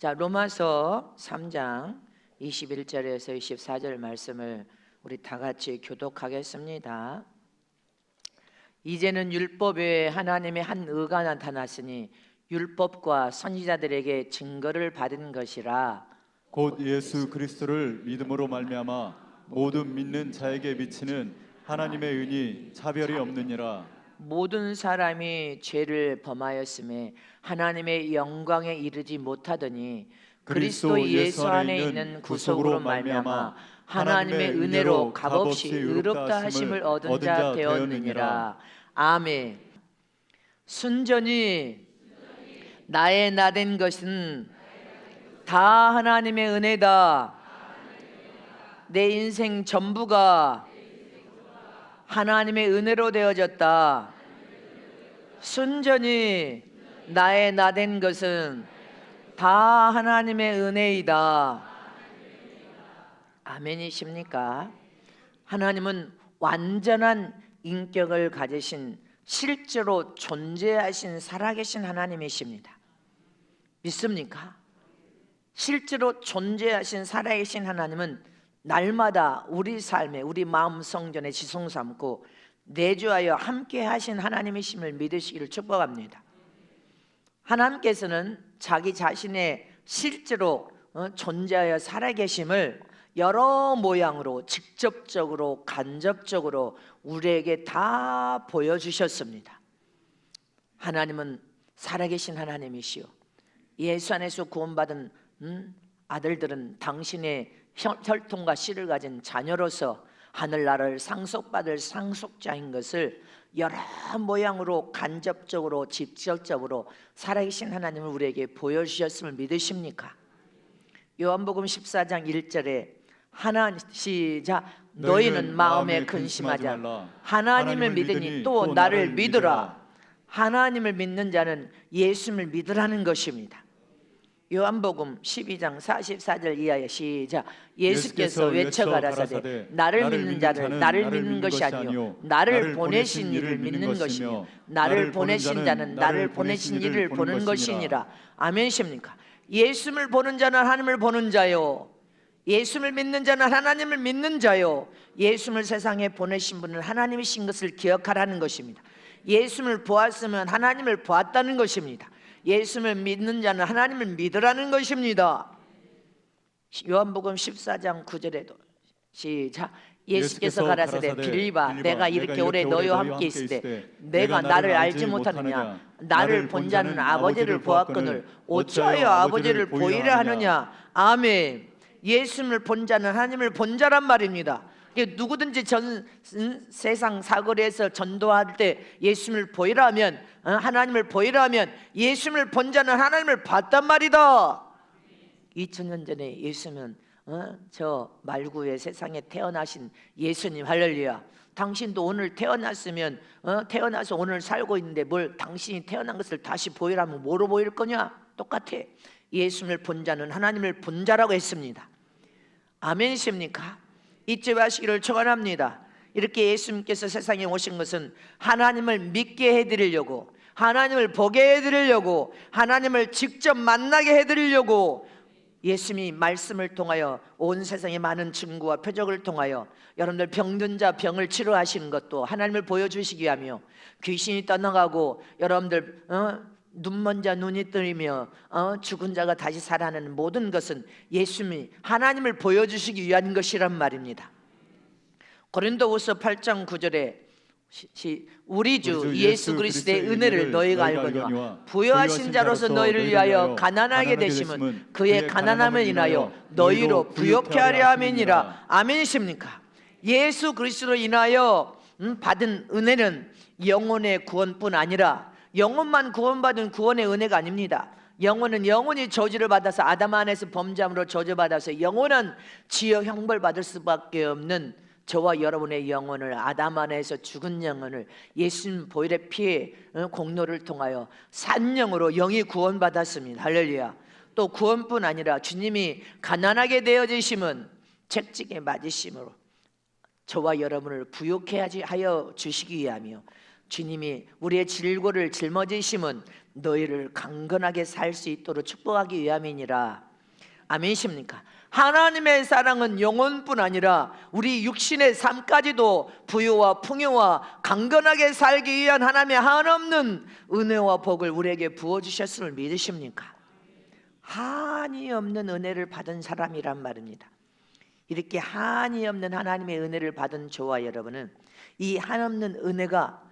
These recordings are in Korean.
자, 로마서 3장 21절에서 24절 말씀을 우리 다 같이 교독하겠습니다. 이제는 율법 외에 하나님의 한 의가 나타났으니 율법과 선지자들에게 증거를 받은 것이라. 곧 예수 그리스도를 믿음으로 말미암아 모든 믿는 자에게 미치는 하나님의 은이 차별이 없느니라. 모든 사람이 죄를 범하였음에 하나님의 영광에 이르지 못하더니 그리스도 예수 안에 있는 구속으로 말미암아 하나님의 은혜로 값없이 의롭다 하심을 얻은 자 되었느니라. 아멘. 순전히 나의 나된 것은 다 하나님의 은혜다. 내 인생 전부가 하나님의 은혜로 되어졌다. 순전히 나의 나된 것은 다 하나님의 은혜이다. 아멘이십니까? 하나님은 완전한 인격을 가지신 실제로 존재하신 살아계신 하나님이십니다. 믿습니까? 실제로 존재하신 살아계신 하나님은 날마다 우리 삶에 우리 마음 성전에 지성 삼고 내주하여 함께 하신 하나님이심을 믿으시기를 축복합니다. 하나님께서는 자기 자신의 실제로 존재하여 살아계심을 여러 모양으로 직접적으로 간접적으로 우리에게 다 보여주셨습니다. 하나님은 살아계신 하나님이시오. 예수 안에서 구원받은 아들들은 당신의 혈통과 씨를 가진 자녀로서 하늘나라를 상속받을 상속자인 것을 여러 모양으로 간접적으로 직접적으로 살아계신 하나님을 우리에게 보여주셨음을 믿으십니까? 요한복음 14장 1절에 시작. 너희는 마음에 근심하지 말라. 하나님을 믿으니 또 나를 믿으라. 하나님을 믿는 자는 예수를 믿으라는 것입니다. 요한복음 12장 44절 이하에 시작. 예수께서 외쳐 가라사대 나를 믿는 자를 나를 믿는 것이 아니요 나를 보내신 이를 믿는 것이며 나를 보내신 자는 나를 보내신 이를 보는 것이니라. 아멘이십니까? 예수를 보는 자는 하나님을 보는 자요, 예수를 믿는 자는 하나님을 믿는 자요, 예수를 세상에 보내신 분은 하나님이신 것을 기억하라는 것입니다. 예수를 보았으면 하나님을 보았다는 것입니다. 예수를 믿는 자는 하나님을 믿으라는 것입니다. 요한복음 14장 9절에도 시작. 예수께서 가라사대 빌립아 내가 이렇게 오래 너희와 함께 있을 때 내가 나를 알지 못하느냐? 나를 본 자는 아버지를 보았거늘 어찌하여 아버지를 보이려 하느냐? 아멘. 예수를 본 자는 하나님을 본 자란 말입니다. 누구든지 세상 사거리에서 전도할 때 예수를 보이라 하면, 하나님을 보이라 하면 예수를 본 자는 하나님을 봤단 말이다. 2000년 전에 예수는 저 말구의 세상에 태어나신 예수님, 할렐루야. 당신도 오늘 태어났으면 태어나서 오늘 살고 있는데 뭘 당신이 태어난 것을 다시 보이라면 뭐로 보일 거냐? 똑같아. 예수를 본 자는 하나님을 본 자라고 했습니다. 아멘이십니까? 잊지 마시기를 축원합니다. 이렇게 예수님께서 세상에 오신 것은 하나님을 믿게 해드리려고, 하나님을 보게 해드리려고, 하나님을 직접 만나게 해드리려고 예수님이 말씀을 통하여 온 세상의 많은 증거와 표적을 통하여 여러분들 병든 자 병을 치료하시는 것도 하나님을 보여주시기 위하며, 귀신이 떠나가고 여러분들 눈먼 자 눈이 뜨이며 죽은 자가 다시 살아나는 모든 것은 예수님이 하나님을 보여주시기 위한 것이란 말입니다. 고린도후서 8장 9절에 우리 주 예수 그리스도의 은혜를 너희가 알거니와 부요하신 자로서 너희를 위하여 가난하게 되심은 그의 가난함을 인하여 너희로 부요케 하려 함이니라. 아멘이십니까? 예수 그리스도로 인하여 받은 은혜는 영혼의 구원뿐 아니라 영혼만 구원받은 구원의 은혜가 아닙니다. 영혼은 영원히 저주를 받아서 아담 안에서 범죄함으로 저주받아서 영원한 지옥 형벌 받을 수밖에 없는 저와 여러분의 영혼을, 아담 안에서 죽은 영혼을 예수님 보혈의 피의 공로를 통하여 산 영으로 영이 구원받았습니다. 할렐루야. 또 구원뿐 아니라 주님이 가난하게 되어지심은 채찍에 맞으심으로 저와 여러분을 부요케 하여 주시기 위하며, 주님이 우리의 질고를 짊어지심은 너희를 강건하게 살 수 있도록 축복하기 위함이니라. 아멘이십니까? 하나님의 사랑은 영혼뿐 아니라 우리 육신의 삶까지도 부유와 풍요와 강건하게 살기 위한 하나님의 한없는 은혜와 복을 우리에게 부어주셨음을 믿으십니까? 한이 없는 은혜를 받은 사람이란 말입니다. 이렇게 한이 없는 하나님의 은혜를 받은 저와 여러분은 이 한없는 은혜가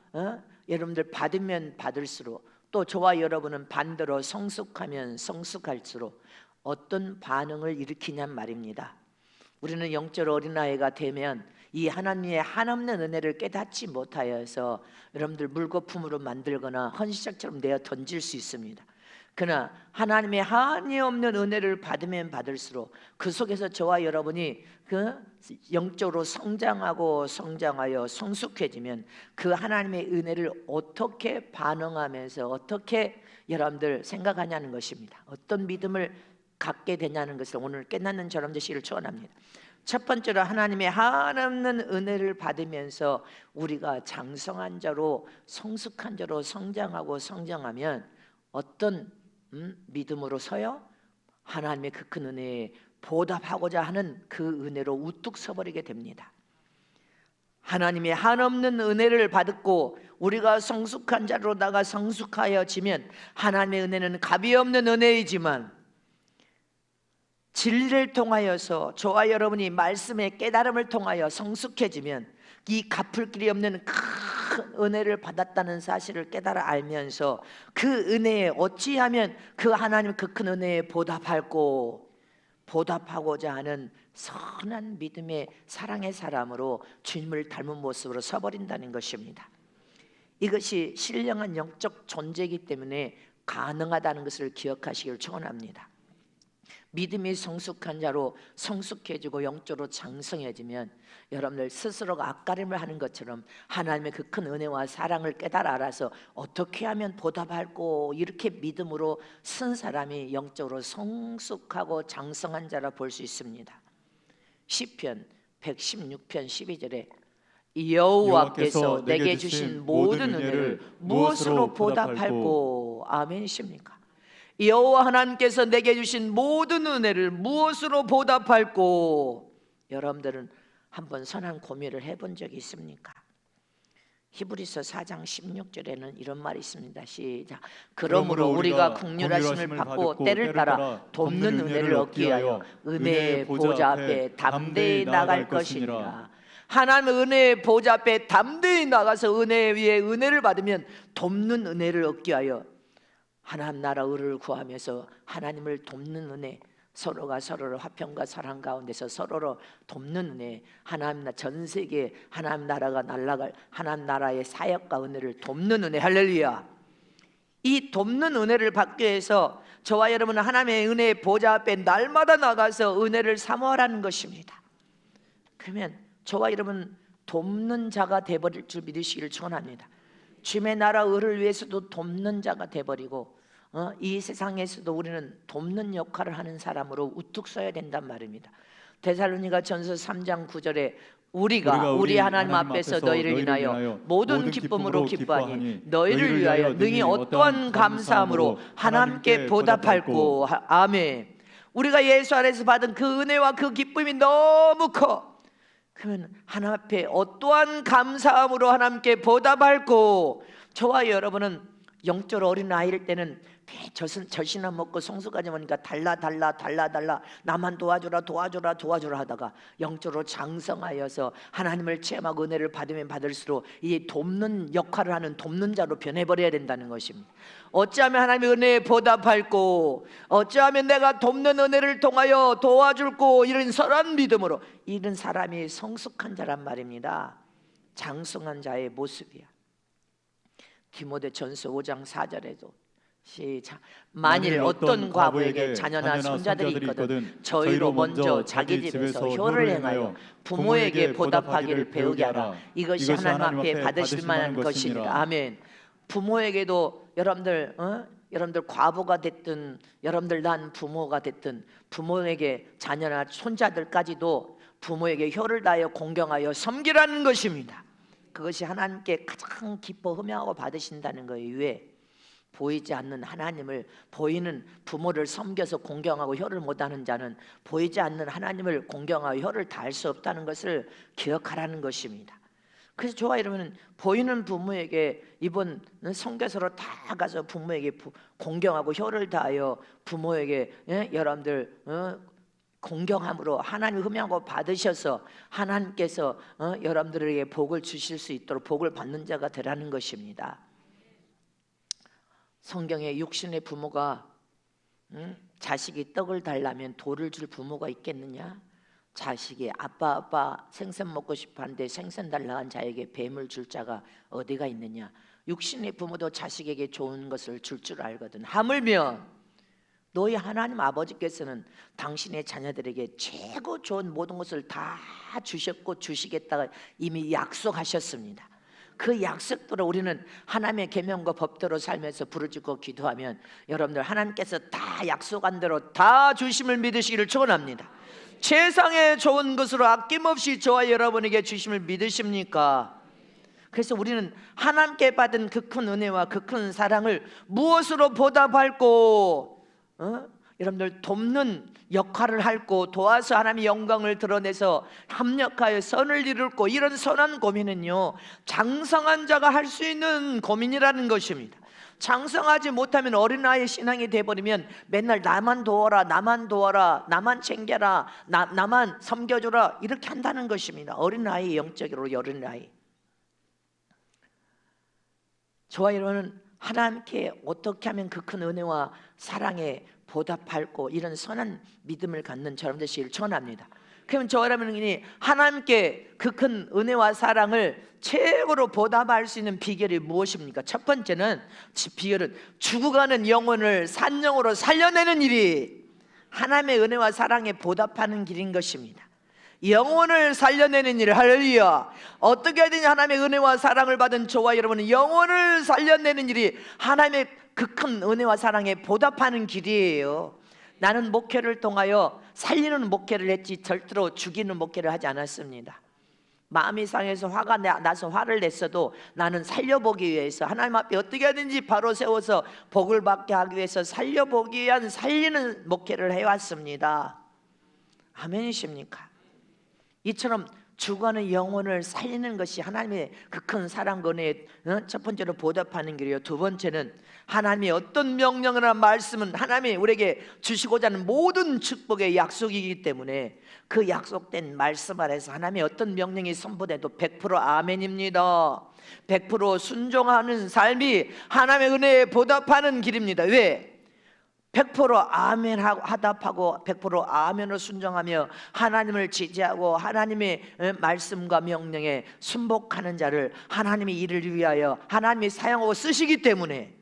여러분들 받으면 받을수록, 또 저와 여러분은 반대로 성숙하면 성숙할수록 어떤 반응을 일으키냔 말입니다. 우리는 영적 어린아이가 되면 이 하나님의 한없는 은혜를 깨닫지 못하여서 여러분들 물거품으로 만들거나 헌시작처럼 내어 던질 수 있습니다. 그러나 하나님의 한이 없는 은혜를 받으면 받을수록 그 속에서 저와 여러분이 그 영적으로 성장하고 성장하여 성숙해지면 그 하나님의 은혜를 어떻게 반응하면서 어떻게 여러분들 생각하냐는 것입니다. 어떤 믿음을 갖게 되냐는 것을 오늘 깨닫는 저런 되시기를 축원합니다. 첫 번째로 하나님의 한없는 은혜를 받으면서 우리가 장성한 자로 성숙한 자로 성장하고 성장하면 어떤 믿음으로서요? 하나님의 그 큰 은혜에 보답하고자 하는 그 은혜로 우뚝 서버리게 됩니다. 하나님의 한없는 은혜를 받고 우리가 성숙한 자로다가 성숙하여지면 하나님의 은혜는 값이 없는 은혜이지만 진리를 통하여서 저와 여러분이 말씀의 깨달음을 통하여 성숙해지면 이 갚을 길이 없는 큰 은혜를 받았다는 사실을 깨달아 알면서 그 은혜에 어찌하면 그 하나님 그 큰 은혜에 보답하고자 하는 선한 믿음의 사랑의 사람으로 주님을 닮은 모습으로 서버린다는 것입니다. 이것이 신령한 영적 존재이기 때문에 가능하다는 것을 기억하시길 축원합니다. 믿음이 성숙한 자로 성숙해지고 영적으로 장성해지면 여러분들 스스로가 앞가림을 하는 것처럼 하나님의 그 큰 은혜와 사랑을 깨달아 알아서 어떻게 하면 보답할고 이렇게 믿음으로 쓴 사람이 영적으로 성숙하고 장성한 자라 볼 수 있습니다. 시편 116편 12절에 여호와께서 내게 주신 모든 은혜를 무엇으로 보답할고 아멘이십니까? 여호와 하나님께서 내게 주신 모든 은혜를 무엇으로 보답할고, 여러분들은 한번 선한 고민을 해본 적이 있습니까? 히브리서 4장 16절에는 이런 말이 있습니다. 시작. 그러므로 우리가 긍휼하심을 받고 때를 따라 돕는 은혜를 얻기 위하여 은혜의 보좌 앞에 담대히 나갈 것이니라. 하나님의 은혜의 보좌 앞에 담대히 나가서 은혜 위에 은혜를 받으면 돕는 은혜를 얻기 위하여 하나님 나라 의를 구하면서 하나님을 돕는 은혜, 서로가 서로를 화평과 사랑 가운데서 서로를 돕는 은혜, 하나님 전 세계 하나님 나라가 날아갈 하나님 나라의 사역과 은혜를 돕는 은혜, 할렐루야. 이 돕는 은혜를 받기 위해서 저와 여러분은 하나님의 은혜의 보좌 앞에 날마다 나가서 은혜를 사모하라는 것입니다. 그러면 저와 여러분 돕는 자가 되어버릴 줄 믿으시기를 축원합니다. 주님의 나라 의를 위해서도 돕는 자가 되어버리고 이 세상에서도 우리는 돕는 역할을 하는 사람으로 우뚝 서야 된단 말입니다. 데살로니가 전서 3장 9절에 우리가 우리 하나님 앞에서 너희를 인하여 모든 기쁨으로 기뻐하니 너희를 위하여 능히 어떠한 감사함으로 하나님께 보답할고. 아멘. 우리가 예수 안에서 받은 그 은혜와 그 기쁨이 너무 커. 그러면 하나님 앞에 어떠한 감사함으로 하나님께 보답할고. 저와 여러분은 영적 어린 아이일 때는 젖이나 먹고 성숙하지 보니까 달라 나만 도와주라 하다가 영적으로 장성하여서 하나님을 체험하고 은혜를 받으면 받을수록 이 돕는 역할을 하는 돕는 자로 변해버려야 된다는 것입니다. 어찌하면 하나님의 은혜에 보답할고, 어찌하면 내가 돕는 은혜를 통하여 도와줄고, 이런 선한 믿음으로 이런 사람이 성숙한 자란 말입니다. 장성한 자의 모습이야. 디모데전서 5장 4절에도 시작. 만일 어떤 과부에게 자녀나 손자들이 있거든 저희로 먼저 자기 집에서 효를 행하여 부모에게 보답하기를 배우게 하라. 이것이 하나님 앞에 받으실 만한 것이니라. 아멘. 부모에게도 여러분들 과부가 됐든 여러분들 난 부모가 됐든 부모에게 자녀나 손자들까지도 부모에게 효를 다하여 공경하여 섬기라는 것입니다. 그것이 하나님께 가장 기뻐 흠양하고 받으신다는 거예요. 왜? 보이지 않는 하나님을, 보이는 부모를 섬겨서 공경하고 효를 못하는 자는 보이지 않는 하나님을 공경하고 효를 다할 수 없다는 것을 기억하라는 것입니다. 그래서 저와 여러분은 보이는 부모에게 이번 선교사로 다 가서 부모에게 공경하고 효를 다하여 부모에게 여러분들 공경함으로 하나님 흠양하고 받으셔서 하나님께서 여러분들에게 복을 주실 수 있도록 복을 받는 자가 되라는 것입니다. 성경에 육신의 부모가 자식이 떡을 달라면 돌을 줄 부모가 있겠느냐? 자식이 아빠 생선 먹고 싶어 하는데 생선 달라 한 자에게 뱀을 줄 자가 어디가 있느냐? 육신의 부모도 자식에게 좋은 것을 줄 알거든. 하물며 너희 하나님 아버지께서는 당신의 자녀들에게 최고 좋은 모든 것을 다 주셨고 주시겠다가 이미 약속하셨습니다. 그 약속대로 우리는 하나님의 계명과 법대로 살면서 부르짖고 기도하면 여러분들 하나님께서 다 약속한 대로 다 주심을 믿으시기를 축원합니다. 세상에 좋은 것으로 아낌없이 저와 여러분에게 주심을 믿으십니까? 그래서 우리는 하나님께 받은 그 큰 은혜와 그 큰 사랑을 무엇으로 보답할고 여러분들 돕는 역할을 할고 도와서 하나님의 영광을 드러내서 합력하여 선을 이룰고, 이런 선한 고민은요 장성한 자가 할 수 있는 고민이라는 것입니다. 장성하지 못하면 어린아이 신앙이 돼버리면 맨날 나만 도와라, 나만 도와라, 나만 챙겨라, 나만 섬겨줘라 이렇게 한다는 것입니다. 어린아이, 영적으로 어린아이. 저와 여러분은 하나님께 어떻게 하면 그 큰 은혜와 사랑에 보답할고 이런 선한 믿음을 갖는 저러분 되시기를 축원합니다. 그럼 저와 여러분이 하나님께 그 큰 은혜와 사랑을 최고로 보답할 수 있는 비결이 무엇입니까? 첫 번째는 비결은 죽어가는 영혼을 산 영으로 살려내는 일이 하나님의 은혜와 사랑에 보답하는 길인 것입니다. 영혼을 살려내는 일, 할렐루야. 어떻게 하든지 하나님의 은혜와 사랑을 받은 저와 여러분은 영혼을 살려내는 일이 하나님의 그 큰 은혜와 사랑에 보답하는 길이에요. 나는 목회를 통하여 살리는 목회를 했지 절대로 죽이는 목회를 하지 않았습니다. 마음이 상해서 화가 나서 화를 냈어도 나는 살려보기 위해서 하나님 앞에 어떻게 하든지 바로 세워서 복을 받게 하기 위해서 살려보기 위한 살리는 목회를 해왔습니다. 아멘이십니까? 이처럼 죽어가는 영혼을 살리는 것이 하나님의 그 큰 사랑 은혜의 첫 번째로 보답하는 길이요. 두 번째는 하나님의 어떤 명령이나 말씀은 하나님이 우리에게 주시고자 하는 모든 축복의 약속이기 때문에 그 약속된 말씀 안에서 하나님의 어떤 명령이 선포돼도 100% 아멘입니다. 100% 순종하는 삶이 하나님의 은혜에 보답하는 길입니다. 왜? 100% 아멘 하답하고 100% 아멘으로 순종하며 하나님을 지지하고 하나님의 말씀과 명령에 순복하는 자를 하나님이 이를 위하여 하나님이 사용하고 쓰시기 때문에,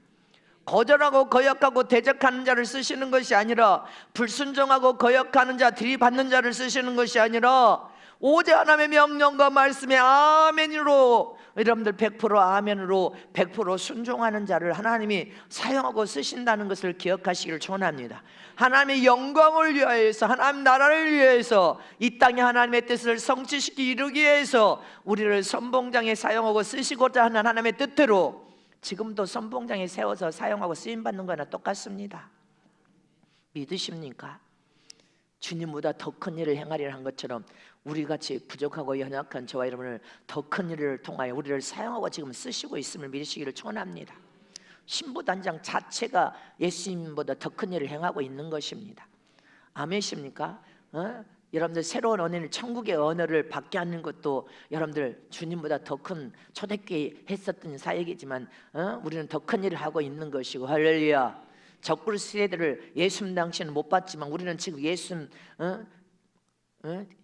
거절하고 거역하고 대적하는 자를 쓰시는 것이 아니라, 불순종하고 거역하는 자 들이받는 자를 쓰시는 것이 아니라 오직 하나님의 명령과 말씀에 아멘으로, 여러분들 100% 아멘으로 100% 순종하는 자를 하나님이 사용하고 쓰신다는 것을 기억하시기를 축원합니다. 하나님의 영광을 위하여서, 하나님 나라를 위해서, 이 땅에 하나님의 뜻을 성취시키기 이루기 위해서 우리를 선봉장에 사용하고 쓰시고자 하는 하나님의 뜻대로 지금도 선봉장에 세워서 사용하고 쓰임받는 거나 똑같습니다. 믿으십니까? 주님보다 더 큰 일을 행하리라 한 것처럼 우리같이 부족하고 연약한 저와 여러분을 더 큰 일을 통하여 우리를 사용하고 지금 쓰시고 있음을 믿으시기를 축원합니다. 신부단장 자체가 예수님보다 더 큰 일을 행하고 있는 것입니다. 아멘이십니까? 여러분들 새로운 언어를, 천국의 언어를 받게 하는 것도 여러분들 주님보다 더 큰, 초대교회 했었던 사역이지만 우리는 더 큰 일을 하고 있는 것이고, 할렐루야. 적그리 세대를 예수님 당시에는 못 봤지만 우리는 지금 예수님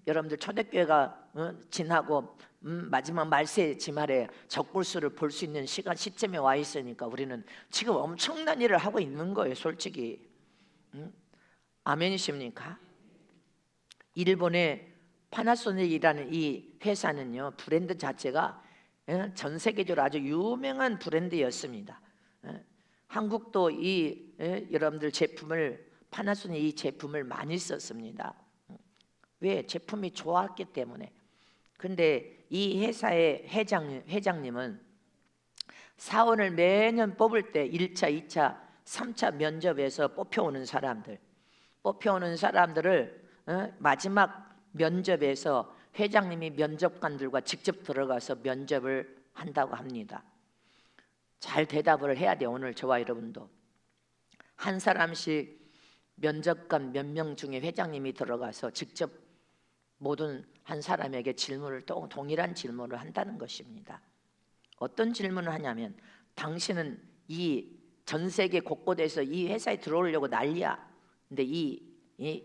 여러분들 초대교회가 지나고 마지막 말세 지말에 적불수를 볼 수 있는 시점에 와 있으니까 우리는 지금 엄청난 일을 하고 있는 거예요, 솔직히. 아멘이십니까? 일본의 파나소닉이라는 이 회사는요, 브랜드 자체가 전 세계적으로 아주 유명한 브랜드였습니다. 한국도 이 여러분들 제품을, 파나소닉 이 제품을 많이 썼습니다. 왜? 제품이 좋았기 때문에. 근데 이 회사의 회장님은 사원을 매년 뽑을 때 1차, 2차, 3차 면접에서 뽑혀오는 사람들을 마지막 면접에서 회장님이 면접관들과 직접 들어가서 면접을 한다고 합니다. 잘 대답을 해야 돼요. 오늘 저와 여러분도 한 사람씩 면접관 몇 명 중에 회장님이 들어가서 직접 모든 한 사람에게 질문을 또 동일한 질문을 한다는 것입니다. 어떤 질문을 하냐면, 당신은 이 전 세계 곳곳에서 이 회사에 들어오려고 난리야. 근데 이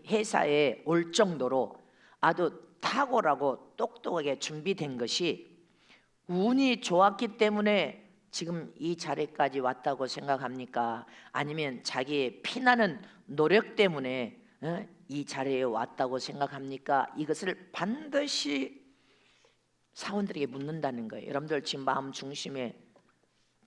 회사에 올 정도로 아주 탁월하고 똑똑하게 준비된 것이 운이 좋았기 때문에 지금 이 자리까지 왔다고 생각합니까? 아니면 자기의 피나는 노력 때문에 이 자리에 왔다고 생각합니까? 이것을 반드시 사원들에게 묻는다는 거예요. 여러분들 지금 마음 중심에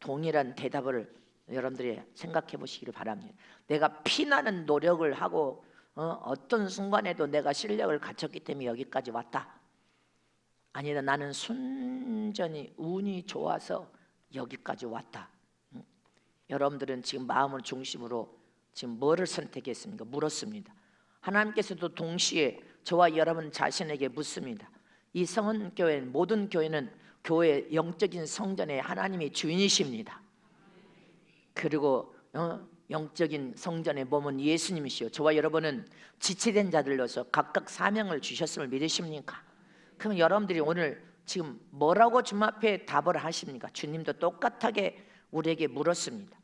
동일한 대답을 여러분들이 생각해 보시기를 바랍니다. 내가 피나는 노력을 하고 어떤 순간에도 내가 실력을 갖췄기 때문에 여기까지 왔다. 아니다, 나는 순전히 운이 좋아서 여기까지 왔다. 여러분들은 지금 마음을 중심으로 지금 뭐를 선택했습니까? 물었습니다. 하나님께서도 동시에 저와 여러분 자신에게 묻습니다. 이 성은교회, 모든 교회는 교회 영적인 성전의 하나님이 주인이십니다. 그리고 영적인 성전의 몸은 예수님이시요, 저와 여러분은 지체된 자들로서 각각 사명을 주셨음을 믿으십니까? 그럼 여러분들이 오늘 지금 뭐라고 주님 앞에 답을 하십니까? 주님도 똑같하게 우리에게 물었습니다.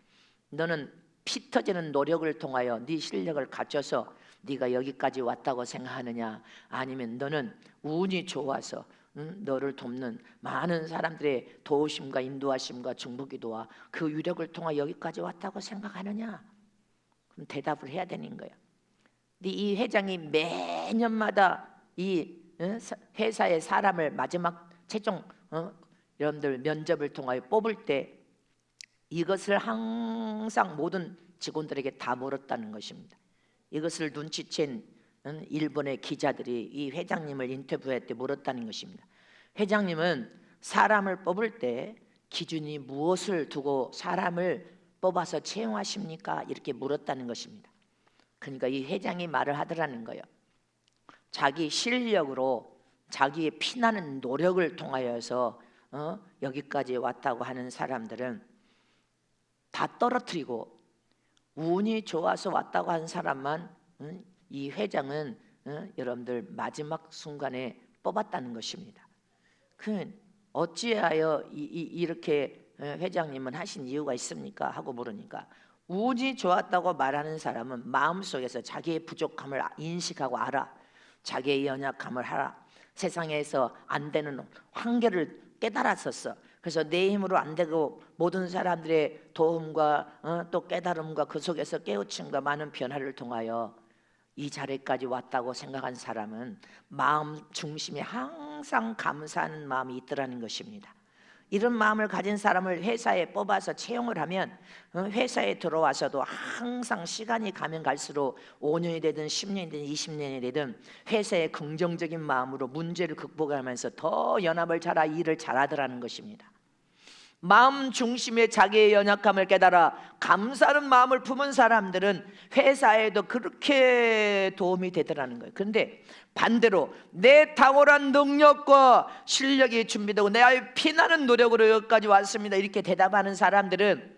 너는 피 터지는 노력을 통하여 네 실력을 갖춰서 네가 여기까지 왔다고 생각하느냐, 아니면 너는 운이 좋아서 너를 돕는 많은 사람들의 도우심과 인도하심과 중보기도와 그 유력을 통하여 여기까지 왔다고 생각하느냐? 그럼 대답을 해야 되는 거예요. 근데 이 회장이 매년마다 이 회사의 사람을 마지막 최종 여러분들 면접을 통하여 뽑을 때 이것을 항상 모든 직원들에게 다 물었다는 것입니다. 이것을 눈치챈 일본의 기자들이 이 회장님을 인터뷰할 때 물었다는 것입니다. 회장님은 사람을 뽑을 때 기준이 무엇을 두고 사람을 뽑아서 채용하십니까? 이렇게 물었다는 것입니다. 그러니까 이 회장이 말을 하더라는 거예요. 자기 실력으로 자기의 피나는 노력을 통하여서 여기까지 왔다고 하는 사람들은 다 떨어뜨리고, 운이 좋아서 왔다고 하는 사람만 이 회장은 여러분들 마지막 순간에 뽑았다는 것입니다. 그 어찌하여 이렇게 회장님은 하신 이유가 있습니까? 하고 물으니까, 운이 좋았다고 말하는 사람은 마음속에서 자기의 부족함을 인식하고 알아. 자기의 연약함을 알아. 세상에서 안 되는 한계를 깨달았었어. 그래서 내 힘으로 안 되고 모든 사람들의 도움과 또 깨달음과 그 속에서 깨우침과 많은 변화를 통하여 이 자리까지 왔다고 생각한 사람은 마음 중심에 항상 감사하는 마음이 있더라는 것입니다. 이런 마음을 가진 사람을 회사에 뽑아서 채용을 하면 회사에 들어와서도 항상 시간이 가면 갈수록 5년이 되든 10년이 되든 20년이 되든 회사의 긍정적인 마음으로 문제를 극복하면서 더 연합을 잘하 일을 잘하더라는 것입니다. 마음 중심에 자기의 연약함을 깨달아 감사하는 마음을 품은 사람들은 회사에도 그렇게 도움이 되더라는 거예요. 그런데 반대로 내 탁월한 능력과 실력이 준비되고 내 피나는 노력으로 여기까지 왔습니다, 이렇게 대답하는 사람들은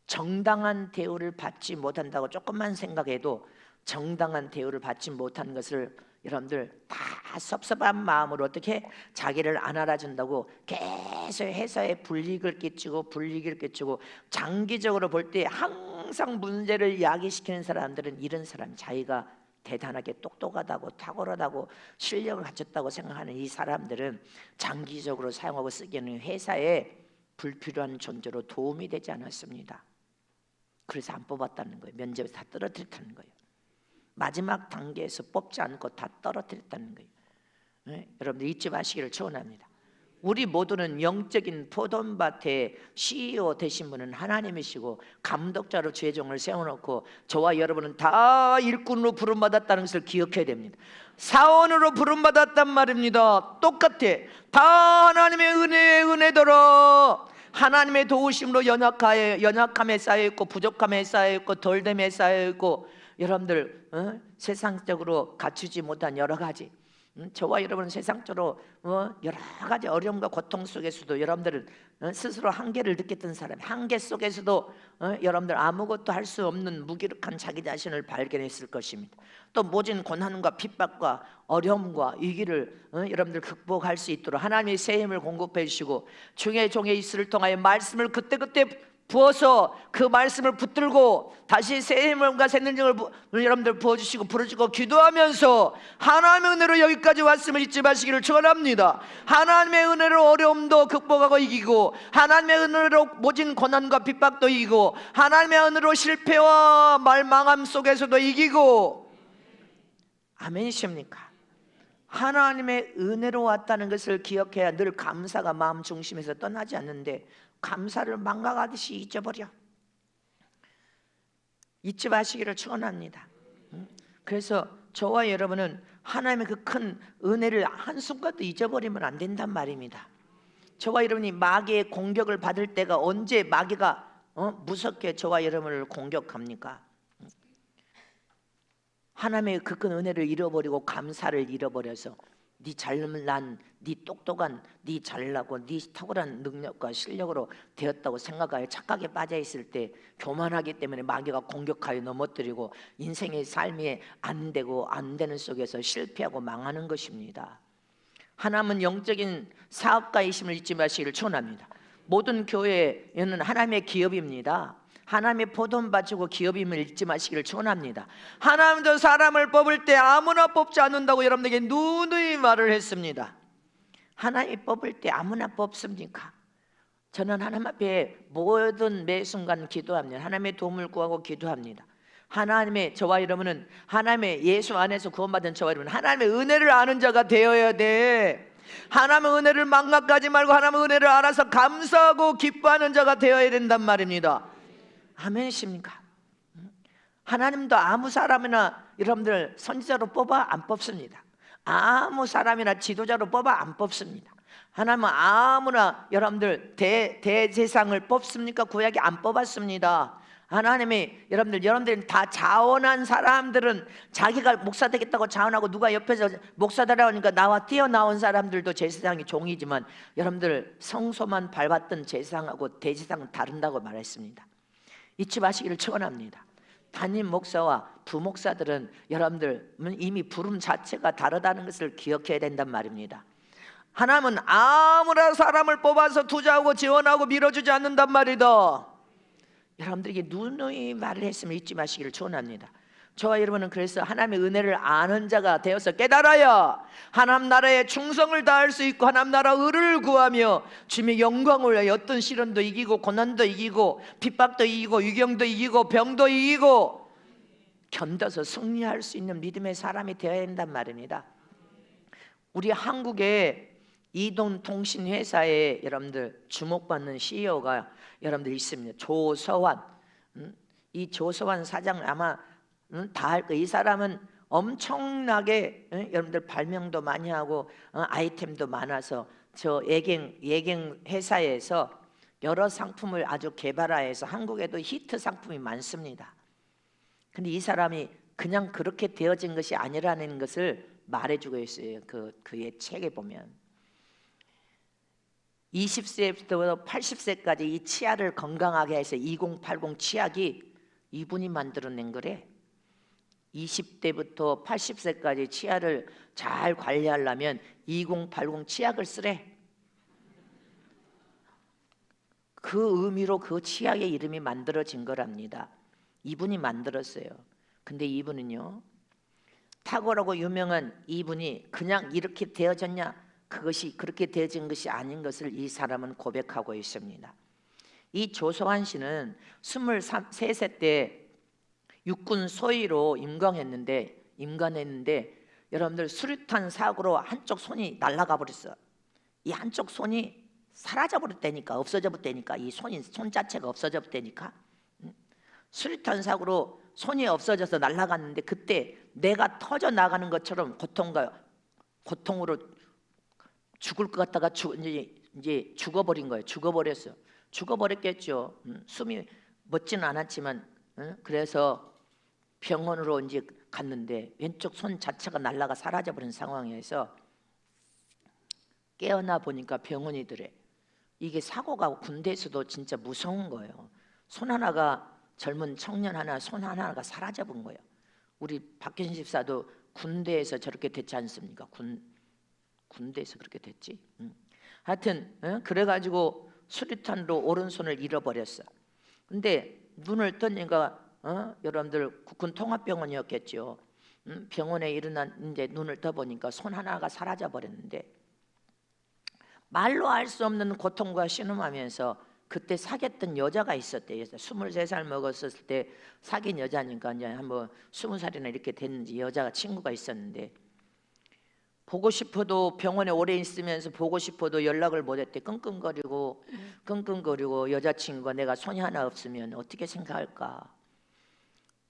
정당한 대우를 받지 못한다고 조금만 생각해도 정당한 대우를 받지 못한 것을 여러분들 다 섭섭한 마음으로 어떻게 자기를 안 알아준다고 계속 회사에 불이익을 끼치고 장기적으로 볼 때 항상 문제를 야기시키는 사람들은 이런 사람, 자기가 대단하게 똑똑하다고 탁월하다고 실력을 갖췄다고 생각하는 이 사람들은 장기적으로 사용하고 쓰기에는 회사에 불필요한 존재로 도움이 되지 않았습니다. 그래서 안 뽑았다는 거예요. 면접에서 다 떨어뜨렸다는 거예요. 마지막 단계에서 뽑지 않고 다 떨어뜨렸다는 거예요. 네? 여러분들 잊지 마시기를 축원합니다. 우리 모두는 영적인 포도밭의 CEO 되신 분은 하나님이시고 감독자로 주의 종을 세워놓고 저와 여러분은 다 일꾼으로 부름받았다는 것을 기억해야 됩니다. 사원으로 부름받았단 말입니다. 똑같아. 다 하나님의 은혜에 은혜더러 하나님의 도우심으로 연약함에 쌓여있고 부족함에 쌓여있고 덜됨에 쌓여있고 여러분들 세상적으로 갖추지 못한 여러 가지 저와 여러분은 세상적으로 여러 가지 어려움과 고통 속에서도 여러분들은 스스로 한계를 느꼈던 사람, 한계 속에서도 여러분들 아무것도 할 수 없는 무기력한 자기 자신을 발견했을 것입니다. 또 모진 고난과 핍박과 어려움과 위기를 여러분들 극복할 수 있도록 하나님의 새 힘을 공급해 주시고 중의 종의 이슬을 통하여 말씀을 그때그때 부어서 그 말씀을 붙들고 다시 새 힘과 새 능력을 여러분들 부어주시고 부르시고 기도하면서 하나님의 은혜로 여기까지 왔음을 잊지 마시기를 축원합니다. 하나님의 은혜로 어려움도 극복하고 이기고 하나님의 은혜로 모진 고난과 핍박도 이기고 하나님의 은혜로 실패와 말망함 속에서도 이기고 아멘이십니까? 하나님의 은혜로 왔다는 것을 기억해야 늘 감사가 마음 중심에서 떠나지 않는데 감사를 망각하듯이 잊어버려. 잊지 마시기를 축원합니다. 그래서 저와 여러분은 하나님의 그 큰 은혜를 한순간도 잊어버리면 안 된단 말입니다. 저와 여러분이 마귀의 공격을 받을 때가 언제 마귀가 무섭게 저와 여러분을 공격합니까? 하나님의 그 큰 은혜를 잃어버리고 감사를 잃어버려서 네 잘난, 네 똑똑한, 네 잘나고 네 탁월한 능력과 실력으로 되었다고 생각하여 착각에 빠져 있을 때 교만하기 때문에 마귀가 공격하여 넘어뜨리고 인생의 삶이 안 되고 안 되는 속에서 실패하고 망하는 것입니다. 하나님은 영적인 사업가이심을 잊지 마시기를 축원합니다. 모든 교회는 하나님의 기업입니다. 하나님의 포도밭 주고 기업임을 잊지 마시기를 축원합니다. 하나님도 사람을 뽑을 때 아무나 뽑지 않는다고 여러분에게 누누이 말을 했습니다. 하나님이 뽑을 때 아무나 뽑습니까? 저는 하나님 앞에 모든 매 순간 기도합니다. 하나님의 도움을 구하고 기도합니다. 하나님의 저와 여러분은 하나님의 예수 안에서 구원받은 저와 여러분 하나님의 은혜를 아는 자가 되어야 돼. 하나님의 은혜를 망각하지 말고 하나님의 은혜를 알아서 감사하고 기뻐하는 자가 되어야 된단 말입니다. 아멘이십니까? 하나님도 아무 사람이나 여러분들 선지자로 뽑아 안 뽑습니다. 아무 사람이나 지도자로 뽑아 안 뽑습니다. 하나님은 아무나 여러분들 대제사장을 뽑습니까? 구약에 안 뽑았습니다. 하나님이 여러분들은 다 자원한 사람들은 자기가 목사 되겠다고 자원하고 누가 옆에서 목사 되라고 하니까 나와 뛰어나온 사람들도 제사장이 종이지만 여러분들 성소만 밟았던 제사장하고 대제사장은 다른다고 말했습니다. 잊지 마시기를 축원합니다. 담임 목사와 부목사들은 여러분들은 이미 부름 자체가 다르다는 것을 기억해야 된단 말입니다. 하나님은 아무나 사람을 뽑아서 투자하고 지원하고 밀어주지 않는단 말이다. 여러분들에게 누누이 말을 했으면 잊지 마시기를 축원합니다. 저와 여러분은 그래서 하나님의 은혜를 아는 자가 되어서 깨달아야 하나님 나라에 충성을 다할 수 있고 하나님 나라 의를 구하며 주님의 영광을 위하여 어떤 시련도 이기고 고난도 이기고 핍박도 이기고 유경도 이기고 병도 이기고 견뎌서 승리할 수 있는 믿음의 사람이 되어야 한단 말입니다. 우리 한국의 이동통신회사에 여러분들 주목받는 CEO가 여러분들 있습니다. 조서환. 이 조서환 사장 아마 다 알 거예요. 이 사람은 엄청나게 여러분들 발명도 많이 하고 아이템도 많아서 저 예경 회사에서 여러 상품을 아주 개발하여서 한국에도 히트 상품이 많습니다. 근데 이 사람이 그냥 그렇게 되어진 것이 아니라는 것을 말해주고 있어요. 그의 책에 보면 20세부터 80세까지 이 치아를 건강하게 해서 2080 치약이 이분이 만들어낸 거래. 20대부터 80세까지 치아를 잘 관리하려면 2080 치약을 쓰래. 그 의미로 그 치약의 이름이 만들어진 거랍니다. 이분이 만들었어요. 근데 이분은요, 탁월하고 유명한 이분이 그냥 이렇게 되어졌냐? 그것이 그렇게 되어진 것이 아닌 것을 이 사람은 고백하고 있습니다. 이 조서환 씨는 23세 때 육군 소위로 임관했는데 여러분들 수류탄 사고로 한쪽 손이 날아가 버렸어. 이 한쪽 손이 사라져 버렸다니까, 없어져 버렸다니까. 이 손 자체가 없어져 버렸다니까. 수류탄 사고로 손이 없어져서 날아갔는데 그때 내가 터져 나가는 것처럼 고통으로 죽을 것 같다가 이제 죽어버린 거예요. 죽어버렸어. 죽어버렸겠죠. 숨이 멎지는 않았지만 그래서 병원으로 이제 갔는데 왼쪽 손 자체가 날아가 사라져버린 상황에서 깨어나 보니까 병원이더래. 이게 사고가 군대에서도 진짜 무서운 거예요. 손 하나가, 젊은 청년 하나 손 하나가 사라져본 거예요. 우리 박현신 집사도 군대에서 저렇게 됐지 않습니까? 군대에서 그렇게 됐지. 하여튼 그래가지고 수류탄으로 오른손을 잃어버렸어. 근데 눈을 뜨니까 여러분들 국군 통합병원이었겠죠. 병원에 일어난 이제 눈을 떠보니까 손 하나가 사라져 버렸는데, 말로 알 수 없는 고통과 신음하면서 그때 사귀었던 여자가 있었대요. 23살 먹었을 때 사귄 여자니까 이제 한번 20살이나 이렇게 됐는지 여자가 친구가 있었는데, 보고 싶어도 병원에 오래 있으면서 보고 싶어도 연락을 못했대. 끙끙거리고 여자친구가 내가 손이 하나 없으면 어떻게 생각할까,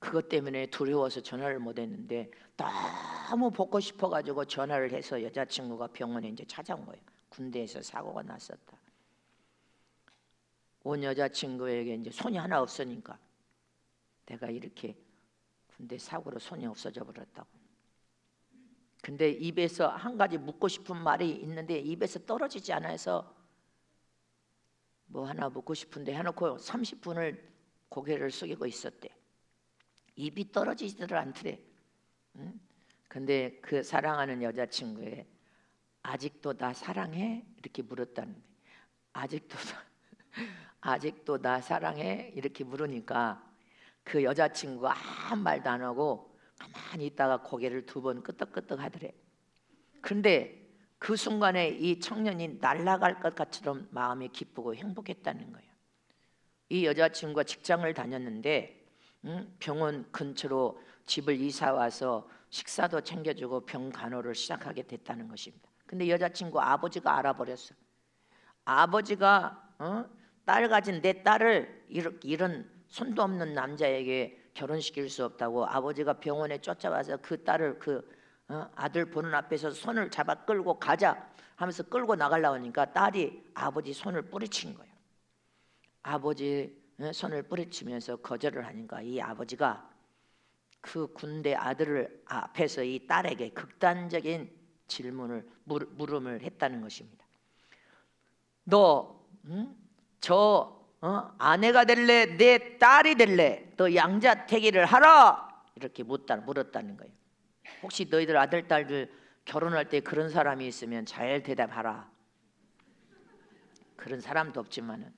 그것 때문에 두려워서 전화를 못했는데 너무 보고 싶어가지고 전화를 해서 여자친구가 병원에 이제 찾아온 거예요. 군대에서 사고가 났었다. 온 여자친구에게 이제 손이 하나 없으니까 내가 이렇게 군대 사고로 손이 없어져 버렸다고. 근데 입에서 한 가지 묻고 싶은 말이 있는데 입에서 떨어지지 않아서 뭐 하나 묻고 싶은데 해놓고 30분을 고개를 숙이고 있었대. 입이 떨어지지를 않더래. 근데 그 사랑하는 여자친구에 아직도 나 사랑해? 이렇게 물었다는데, 아직도 나 사랑해? 이렇게 물으니까 그 여자친구가 아무 말도 안 하고 가만히 있다가 고개를 2번 끄덕끄덕 하더래. 그런데 그 순간에 이 청년이 날아갈 것 같처럼 마음이 기쁘고 행복했다는 거예요. 이 여자친구가 직장을 다녔는데 병원 근처로 집을 이사 와서 식사도 챙겨주고 병 간호를 시작하게 됐다는 것입니다. 근데 여자친구 아버지가 알아버렸어. 아버지가 딸 가진 내 딸을 이런 손도 없는 남자에게 결혼시킬 수 없다고 아버지가 병원에 쫓아와서 그 딸을 아들 보는 앞에서 손을 잡아 끌고 가자 하면서 끌고 나가려고 하니까 딸이 아버지 손을 뿌리친 거예요. 아버지 손을 뿌리치면서 거절을 하니까 이 아버지가 그 군대 아들을 앞에서 이 딸에게 극단적인 질문을 물음을 했다는 것입니다. 너 아내가 될래? 내 딸이 될래? 너 양자택일을 하라! 이렇게 물었다는 거예요. 혹시 너희들 아들 딸들 결혼할 때 그런 사람이 있으면 잘 대답하라. 그런 사람도 없지만은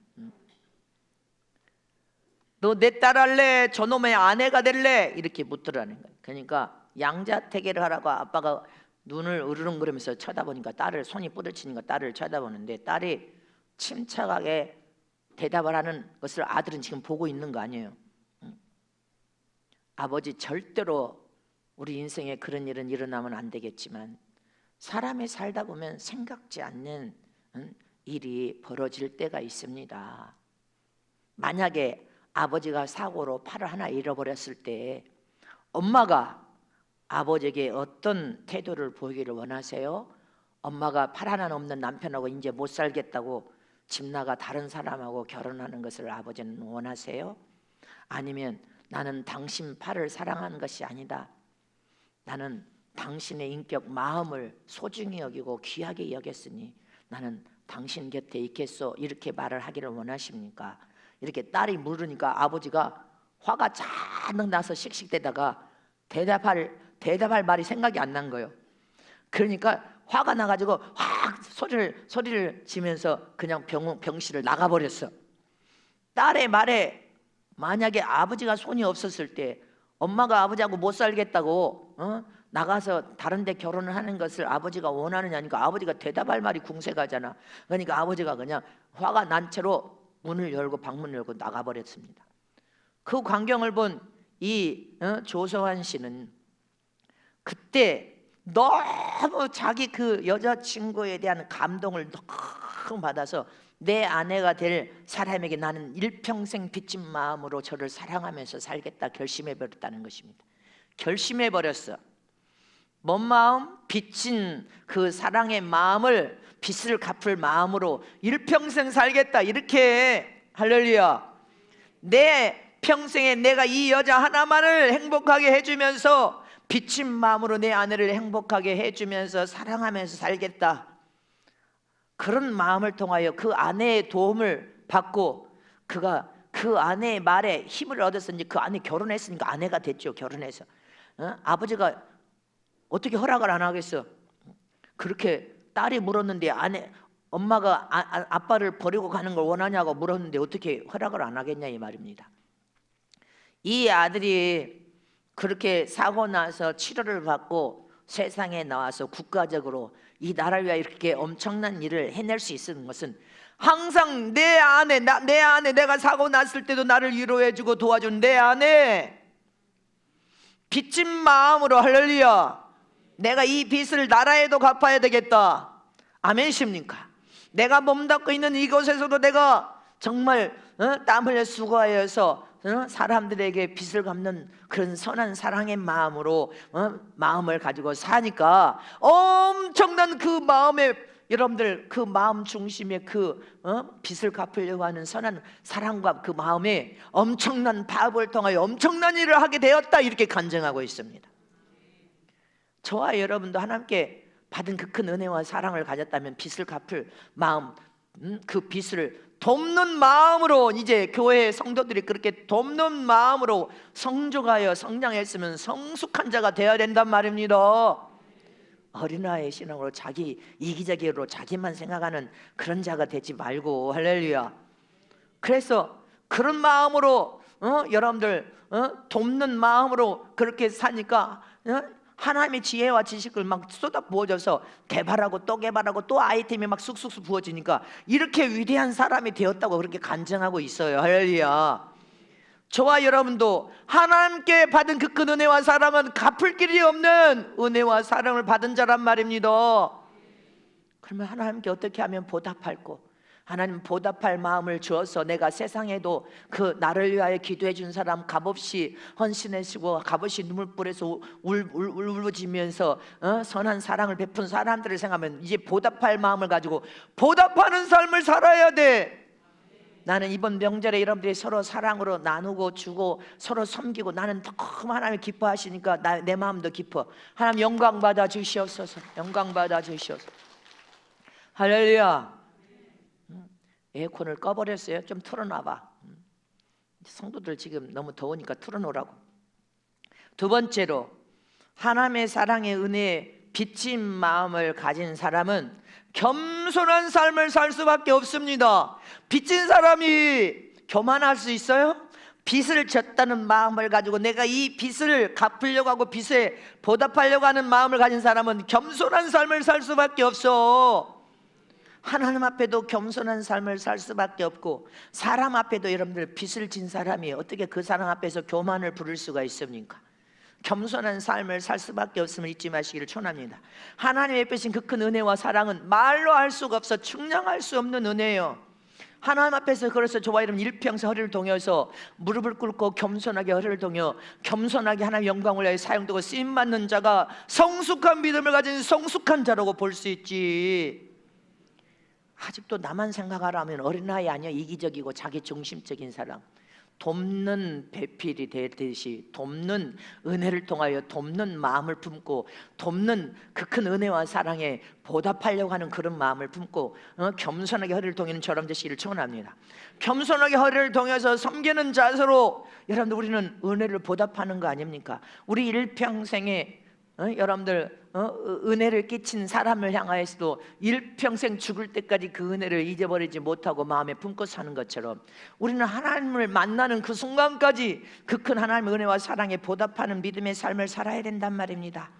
너 내 딸 할래? 저놈의 아내가 될래? 이렇게 묻더라는 거예요. 그러니까 양자택일을 하라고 아빠가 눈을 으르렁거리면서 쳐다보니까 딸을, 손이 뿌려치니까 딸을 쳐다보는데 딸이 침착하게 대답을 하는 것을 아들은 지금 보고 있는 거 아니에요. 아버지, 절대로 우리 인생에 그런 일은 일어나면 안 되겠지만 사람이 살다 보면 생각지 않는 일이 벌어질 때가 있습니다. 만약에 아버지가 사고로 팔을 하나 잃어버렸을 때 엄마가 아버지에게 어떤 태도를 보이기를 원하세요? 엄마가 팔 하나 없는 남편하고 이제 못 살겠다고 집 나가 다른 사람하고 결혼하는 것을 아버지는 원하세요? 아니면 나는 당신 팔을 사랑하는 것이 아니다, 나는 당신의 인격, 마음을 소중히 여기고 귀하게 여겼으니 나는 당신 곁에 있겠소, 이렇게 말을 하기를 원하십니까? 이렇게 딸이 물으니까 아버지가 화가 잔뜩 나서 씩씩대다가 대답할 말이 생각이 안 난 거예요. 그러니까 화가 나가지고 확 소리를 지면서 그냥 병실을 나가버렸어. 딸의 말에 만약에 아버지가 손이 없었을 때 엄마가 아버지하고 못 살겠다고 나가서 다른 데 결혼을 하는 것을 아버지가 원하느냐니까 아버지가 대답할 말이 궁색하잖아. 그러니까 아버지가 그냥 화가 난 채로 문을 열고 방문을 열고 나가버렸습니다. 그 광경을 본 이 조서환 씨는 그때 너무 자기 그 여자친구에 대한 감동을 너무 받아서 내 아내가 될 사람에게 나는 일평생 빚진 마음으로 저를 사랑하면서 살겠다 결심해버렸다는 것입니다. 결심해버렸어. 뭔 마음? 빚진 그 사랑의 마음을 빚을 갚을 마음으로 일평생 살겠다, 이렇게 할렐루야. 내 평생에 내가 이 여자 하나만을 행복하게 해주면서 비친 마음으로 내 아내를 행복하게 해주면서 사랑하면서 살겠다. 그런 마음을 통하여 그 아내의 도움을 받고 그가 그 아내의 말에 힘을 얻어서 이제 그 아내 결혼했으니까 아내가 됐죠. 결혼해서 아버지가 어떻게 허락을 안 하겠어? 그렇게 딸이 물었는데 엄마가 아빠를 버리고 가는 걸 원하냐고 물었는데 어떻게 허락을 안 하겠냐 이 말입니다. 이 아들이 그렇게 사고 나서 치료를 받고 세상에 나와서 국가적으로 이 나라를 위하여 이렇게 엄청난 일을 해낼 수 있는 것은 항상 내 안에 내가 사고 났을 때도 나를 위로해주고 도와준 내 안에 빚진 마음으로 할렐루야 내가 이 빚을 나라에도 갚아야 되겠다. 아멘십니까? 내가 몸담고 있는 이곳에서도 내가 정말 땀 흘려 수고하여서 사람들에게 빚을 갚는 그런 선한 사랑의 마음으로 마음을 가지고 사니까 엄청난 그 마음에 여러분들 그 마음 중심에 그 빚을 갚으려고 하는 선한 사랑과 그 마음에 엄청난 파업을 통하여 엄청난 일을 하게 되었다 이렇게 간증하고 있습니다. 저와 여러분도 하나님께 받은 그 큰 은혜와 사랑을 가졌다면 빚을 갚을 마음 그 빚을 돕는 마음으로 이제 교회 성도들이 그렇게 돕는 마음으로 성족하여 성장했으면 성숙한 자가 되어야 된단 말입니다. 어린아이의 신앙으로 자기 이기적으로 자기만 생각하는 그런 자가 되지 말고 할렐루야. 그래서 그런 마음으로 여러분들 돕는 마음으로 그렇게 사니까 하나님의 지혜와 지식을 막 쏟아 부어져서 개발하고 또 개발하고 또 아이템이 막 쑥쑥 부어지니까 이렇게 위대한 사람이 되었다고 그렇게 간증하고 있어요. 할렐루야. 저와 여러분도 하나님께 받은 그 큰 은혜와 사랑은 갚을 길이 없는 은혜와 사랑을 받은 자란 말입니다. 그러면 하나님께 어떻게 하면 보답할꼬? 하나님 보답할 마음을 주어서 내가 세상에도 그 나를 위하여 기도해 준 사람 값없이 헌신해주고 값없이 눈물불에서 울부짖으면서 선한 사랑을 베푼 사람들을 생각하면 이제 보답할 마음을 가지고 보답하는 삶을 살아야 돼. 나는 이번 명절에 여러분들이 서로 사랑으로 나누고 주고 서로 섬기고 나는 너무 하나님 기뻐하시니까 내 마음도 기뻐. 하나님 영광 받아 주시옵소서. 영광 받아 주시옵소서. 할렐루야. 에어컨을 꺼버렸어요. 좀 틀어놔봐. 성도들 지금 너무 더우니까 틀어놓으라고. 두 번째로 하나님의 사랑의 은혜에 빚진 마음을 가진 사람은 겸손한 삶을 살 수밖에 없습니다. 빚진 사람이 교만할 수 있어요? 빚을 졌다는 마음을 가지고 내가 이 빚을 갚으려고 하고 빚에 보답하려고 하는 마음을 가진 사람은 겸손한 삶을 살 수밖에 없어. 하나님 앞에도 겸손한 삶을 살 수밖에 없고 사람 앞에도 여러분들 빚을 진 사람이 어떻게 그 사람 앞에서 교만을 부를 수가 있습니까? 겸손한 삶을 살 수밖에 없음을 잊지 마시기를 촉원합니다. 하나님의 베푸신 그 큰 은혜와 사랑은 말로 할 수가 없어 측량할 수 없는 은혜예요. 하나님 앞에서 그래서 저와 여러분 일평생 허리를 동여서 무릎을 꿇고 겸손하게 허리를 동여 겸손하게 하나님의 영광을 위하여 사용되고 쓰임받는 자가 성숙한 믿음을 가진 성숙한 자라고 볼 수 있지. 아직도 나만 생각하라 하면 어린아이 아니야. 이기적이고 자기중심적인 사람. 돕는 배필이 되듯이 돕는 은혜를 통하여 돕는 마음을 품고 돕는 그 큰 은혜와 사랑에 보답하려고 하는 그런 마음을 품고 겸손하게 허리를 동이는 저런 되시기를 축원합니다. 겸손하게 허리를 동여서 섬기는 자세로 여러분들 우리는 은혜를 보답하는 거 아닙니까? 우리 일평생에 여러분들 은혜를 끼친 사람을 향하여서도 일평생 죽을 때까지 그 은혜를 잊어버리지 못하고 마음에 품고 사는 것처럼 우리는 하나님을 만나는 그 순간까지 그 큰 하나님의 은혜와 사랑에 보답하는 믿음의 삶을 살아야 된단 말입니다.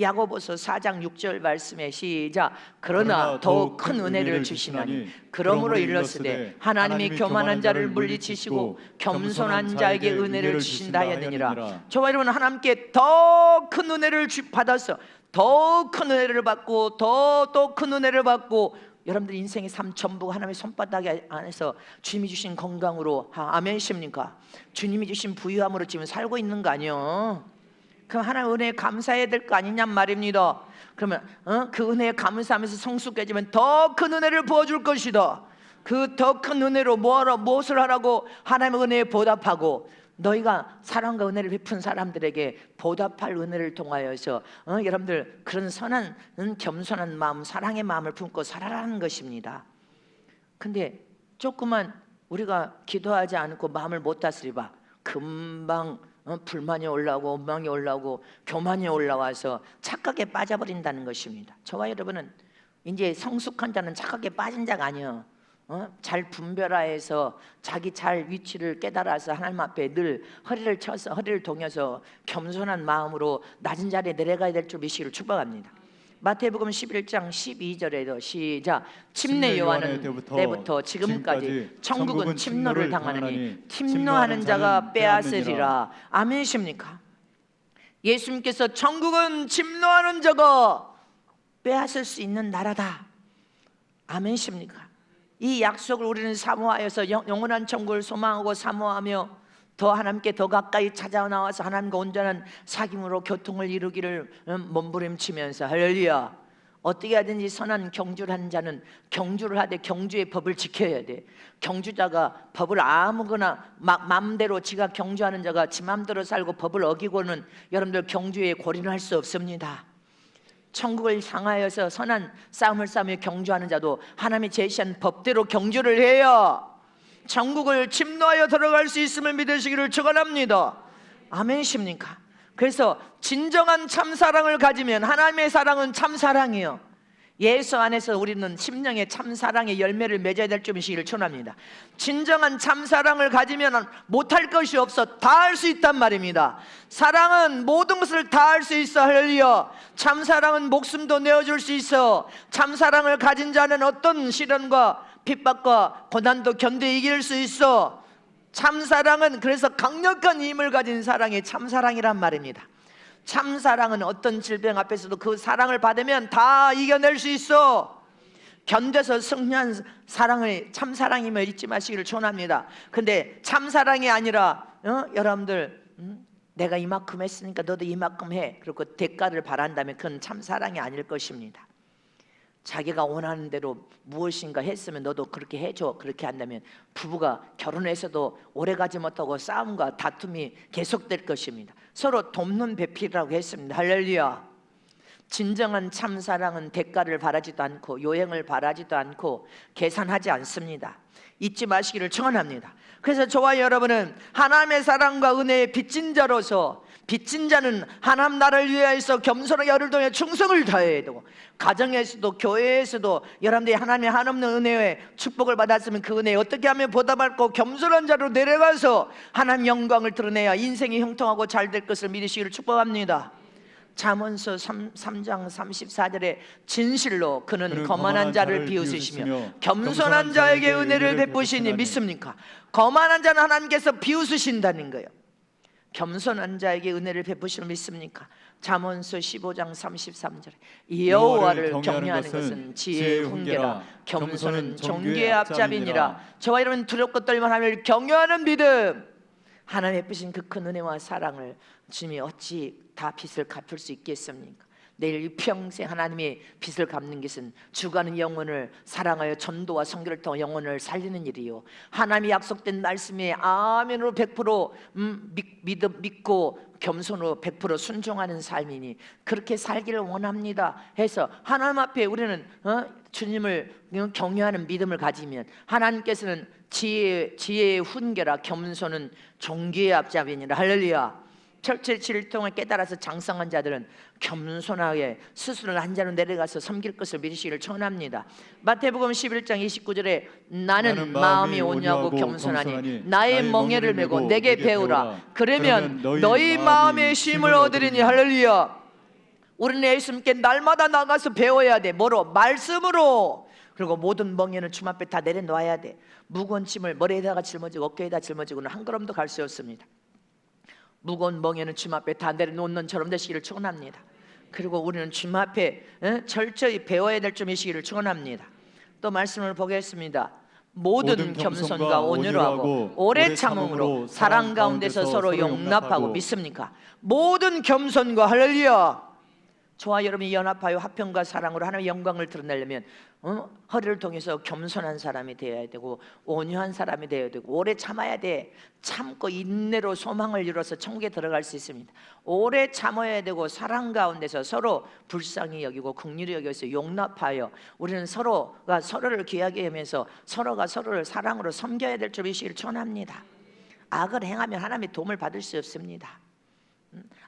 야고보서 4장 6절 말씀에 시작. 그러나 더욱 큰 은혜를 주시나니 그러므로 일렀으되 하나님이 교만한 자를 물리치시고 겸손한 자에게 은혜를 주신다 하였느니라. 저와 여러분은 하나님께 더 큰 은혜를 받아서 더 큰 은혜를 받고 더 큰 은혜를 받고 여러분들 인생의 삶 전부 하나님의 손바닥 안에서 주님이 주신 건강으로 아멘이십니까? 주님이 주신 부유함으로 지금 살고 있는 거 아니요? 그럼 하나님 은혜에 감사해야 될 거 아니냔 말입니다. 그러면 그 은혜에 감사하면서 성숙해지면 더 큰 은혜를 부어줄 것이다. 그 더 큰 은혜로 무엇을 하라고 하나님의 은혜에 보답하고 너희가 사랑과 은혜를 베푼 사람들에게 보답할 은혜를 통하여서 여러분들 그런 선한 겸손한 마음, 사랑의 마음을 품고 살아라는 것입니다. 근데 조금만 우리가 기도하지 않고 마음을 못 다스리봐 금방 불만이 올라오고 원망이 올라오고 교만이 올라와서 착각에 빠져버린다는 것입니다. 저와 여러분은 이제 성숙한 자는 착각에 빠진 자가 아니에요. 잘 분별하여서 자기 잘 위치를 깨달아서 하나님 앞에 늘 허리를 쳐서 허리를 동여서 겸손한 마음으로 낮은 자리에 내려가야 될 줄 믿으시기를 축복합니다. 마태복음 11장 12절에도 시작. 침례 요한은 때부터 지금까지 천국은 침노를 당하느니 침노하는 자가 빼앗으리라. 아멘이십니까? 예수님께서 천국은 침노하는 자가 빼앗을 수 있는 나라다. 아멘이십니까? 이 약속을 우리는 사모하여서 영원한 천국을 소망하고 사모하며 더 하나님께 더 가까이 찾아 나와서 하나님과 온전한 사귐으로 교통을 이루기를 몸부림치면서 할렐루야. 어떻게 하든지 선한 경주를 하는 자는 경주를 하되 경주의 법을 지켜야 돼. 경주자가 법을 아무거나 마음대로 지가 경주하는 자가 지 마음대로 살고 법을 어기고는 여러분들 경주에 골인할 수 없습니다. 천국을 향하여서 선한 싸움을 싸우며 경주하는 자도 하나님이 제시한 법대로 경주를 해요. 천국을 침노하여 들어갈 수 있음을 믿으시기를 축원합니다. 아멘이십니까? 그래서 진정한 참사랑을 가지면 하나님의 사랑은 참사랑이에요. 예수 안에서 우리는 심령의 참사랑의 열매를 맺어야 될 줄이시기를 축원합니다. 진정한 참사랑을 가지면 못할 것이 없어. 다 할 수 있단 말입니다. 사랑은 모든 것을 다 할 수 있어. 할렐루야. 참사랑은 목숨도 내어줄 수 있어. 참사랑을 가진 자는 어떤 시련과 핍박과 고난도 견뎌 이길 수 있어. 참사랑은 그래서 강력한 힘을 가진 사랑이 참사랑이란 말입니다. 참사랑은 어떤 질병 앞에서도 그 사랑을 받으면 다 이겨낼 수 있어. 견뎌서 승리한 사랑을 참사랑임을 잊지 마시기를 축원합니다. 근데 참사랑이 아니라 여러분들 내가 이만큼 했으니까 너도 이만큼 해 그리고 대가를 바란다면 그건 참사랑이 아닐 것입니다. 자기가 원하는 대로 무엇인가 했으면 너도 그렇게 해줘. 그렇게 한다면 부부가 결혼해서도 오래가지 못하고 싸움과 다툼이 계속될 것입니다. 서로 돕는 배필이라고 했습니다. 할렐루야. 진정한 참사랑은 대가를 바라지도 않고 요행을 바라지도 않고 계산하지 않습니다. 잊지 마시기를 청원합니다. 그래서 저와 여러분은 하나님의 사랑과 은혜의 빚진 자로서, 빚진 자는 하나님 나라를 위하여서 겸손하게 열을 동해 충성을 다해야 되고, 가정에서도 교회에서도 여러분들이 하나님의 한없는 은혜의 축복을 받았으면 그 은혜에 어떻게 하면 보답받고 겸손한 자로 내려가서 하나님 영광을 드러내야 인생이 형통하고 잘 될 것을 믿으시기를 축복합니다. 잠언서 3장 34절에 진실로 그는 거만한 자를 비웃으시며 겸손한 자에게 은혜를 베푸시니 믿습니까? 거만한 자는 하나님께서 비웃으신다는 거예요. 겸손한 자에게 은혜를 베푸시는 믿습니까? 잠언서 15장 33절에 여호와를 경외하는 것은 지혜의 훈계라 겸손은 존귀의 앞잡이니라. 저와 여러분 두렵고 떨면 하나님을 경외하는 믿음, 하나님 베푸신 그 큰 은혜와 사랑을 주님이 어찌 다 빚을 갚을 수 있겠습니까? 내일 평생 하나님의 빚을 갚는 것은 주가는 영혼을 사랑하여 전도와 선교를 통해 영혼을 살리는 일이요, 하나님이 약속된 말씀에 아멘으로 100% 믿고 겸손으로 100% 순종하는 삶이니 그렇게 살기를 원합니다 해서 하나님 앞에 우리는 주님을 경외하는 믿음을 가지면 하나님께서는 지혜의 훈계라 겸손은 존귀의 앞잡이니라. 할렐루야. 철저히 진리통을 깨달아서 장성한 자들은 겸손하게 스스로 한 자로 내려가서 섬길 것을 믿으시기를 청합니다. 마태복음 11장 29절에 나는 마음이 온유하고 겸손하니 나의 멍에를 메고 내게 배우라. 그러면 너희 마음의 쉼을 얻으리니. 할렐루야. 우리는 예수님께 날마다 나가서 배워야 돼. 뭐로? 말씀으로. 그리고 모든 멍에는 주님 앞에 다 내려놓아야 돼. 무거운 짐을 머리에다가 짊어지고 어깨에다 짊어지고는 한 걸음도 갈 수 없습니다. 무거운 멍에는 주님 앞에 다 내려놓는 처럼 되시기를 축원합니다. 그리고 우리는 주님 앞에 철저히 배워야 될 점이시기를 축원합니다. 또 말씀을 보겠습니다. 모든 겸손과 온유하고 오래 참음으로 사랑 가운데서 서로 용납하고. 믿습니까? 모든 겸손과 할렐루야. 저와 여러분이 연합하여 화평과 사랑으로 하나님의 영광을 드러내려면 허리를 통해서 겸손한 사람이 되어야 되고 온유한 사람이 되어야 되고 오래 참아야 돼. 참고 인내로 소망을 이뤄서 천국에 들어갈 수 있습니다. 오래 참아야 되고 사랑 가운데서 서로 불쌍히 여기고 긍휼히 여겨서 용납하여 우리는 서로가 서로를 귀하게 하면서 서로가 서로를 사랑으로 섬겨야 될 줄 믿으시기를 축원합니다. 악을 행하면 하나님의 도움을 받을 수 없습니다.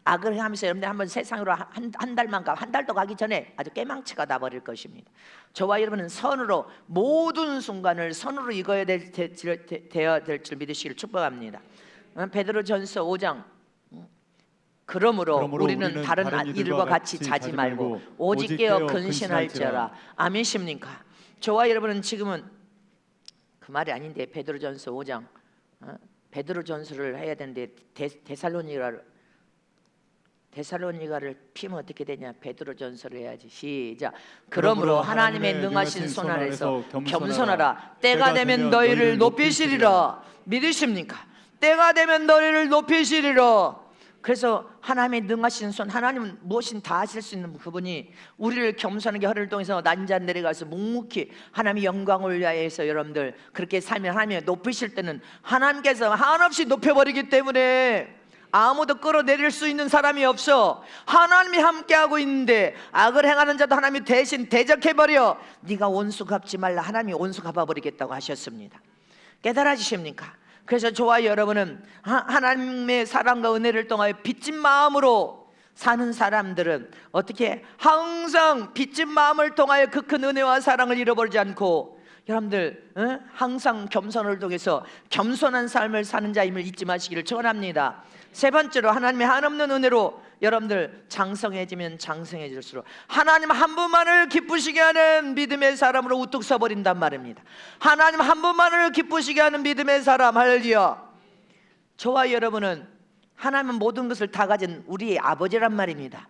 악을 행하면서 여러분들 한번 세상으로 한 달만 가, 한 달도 가기 전에 아주 깨망치가 나버릴 것입니다. 저와 여러분은 선으로 모든 순간을 선으로 이겨야 되어야 될 줄 믿으시기를 축복합니다. 베드로전서 5장 그러므로 우리는 다른 일과 같이 자지 말고 오직 깨어 근신할지어라. 아멘십니까? 저와 여러분은 지금은 그 말이 아닌데 베드로전서 5장 베드로전서를 해야 되는데 데살로니가를 피면 어떻게 되냐? 베드로전서를 해야지. 시작. 그러므로 하나님의 능하신 손 아래서 겸손하라. 때가 되면 너희를 높이시리라. 믿으십니까? 때가 되면 너희를 높이시리라. 그래서 하나님의 능하신 손, 하나님은 무엇인 다 하실 수 있는 그분이 우리를 겸손하게 허리를 통해서 난자 내려가서 묵묵히 하나님의 영광을 위하여서 여러분들 그렇게 살면 하나님이 높이실 때는 하나님께서 한없이 높여버리기 때문에 아무도 끌어내릴 수 있는 사람이 없어. 하나님이 함께하고 있는데 악을 행하는 자도 하나님이 대신 대적해버려. 네가 원수 갚지 말라. 하나님이 원수 갚아버리겠다고 하셨습니다. 깨달아지십니까? 그래서 저와 여러분은 하나님의 사랑과 은혜를 통하여 빚진 마음으로 사는 사람들은 어떻게 항상 빚진 마음을 통하여 그 큰 은혜와 사랑을 잃어버리지 않고 여러분들 항상 겸손을 통해서 겸손한 삶을 사는 자임을 잊지 마시기를 축원합니다. 세 번째로 하나님의 한없는 은혜로 여러분들 장성해지면 장성해질수록 하나님 한 분만을 기쁘시게 하는 믿음의 사람으로 우뚝 서버린단 말입니다. 하나님 한 분만을 기쁘시게 하는 믿음의 사람. 할렐루야. 저와 여러분은 하나님은 모든 것을 다 가진 우리의 아버지란 말입니다.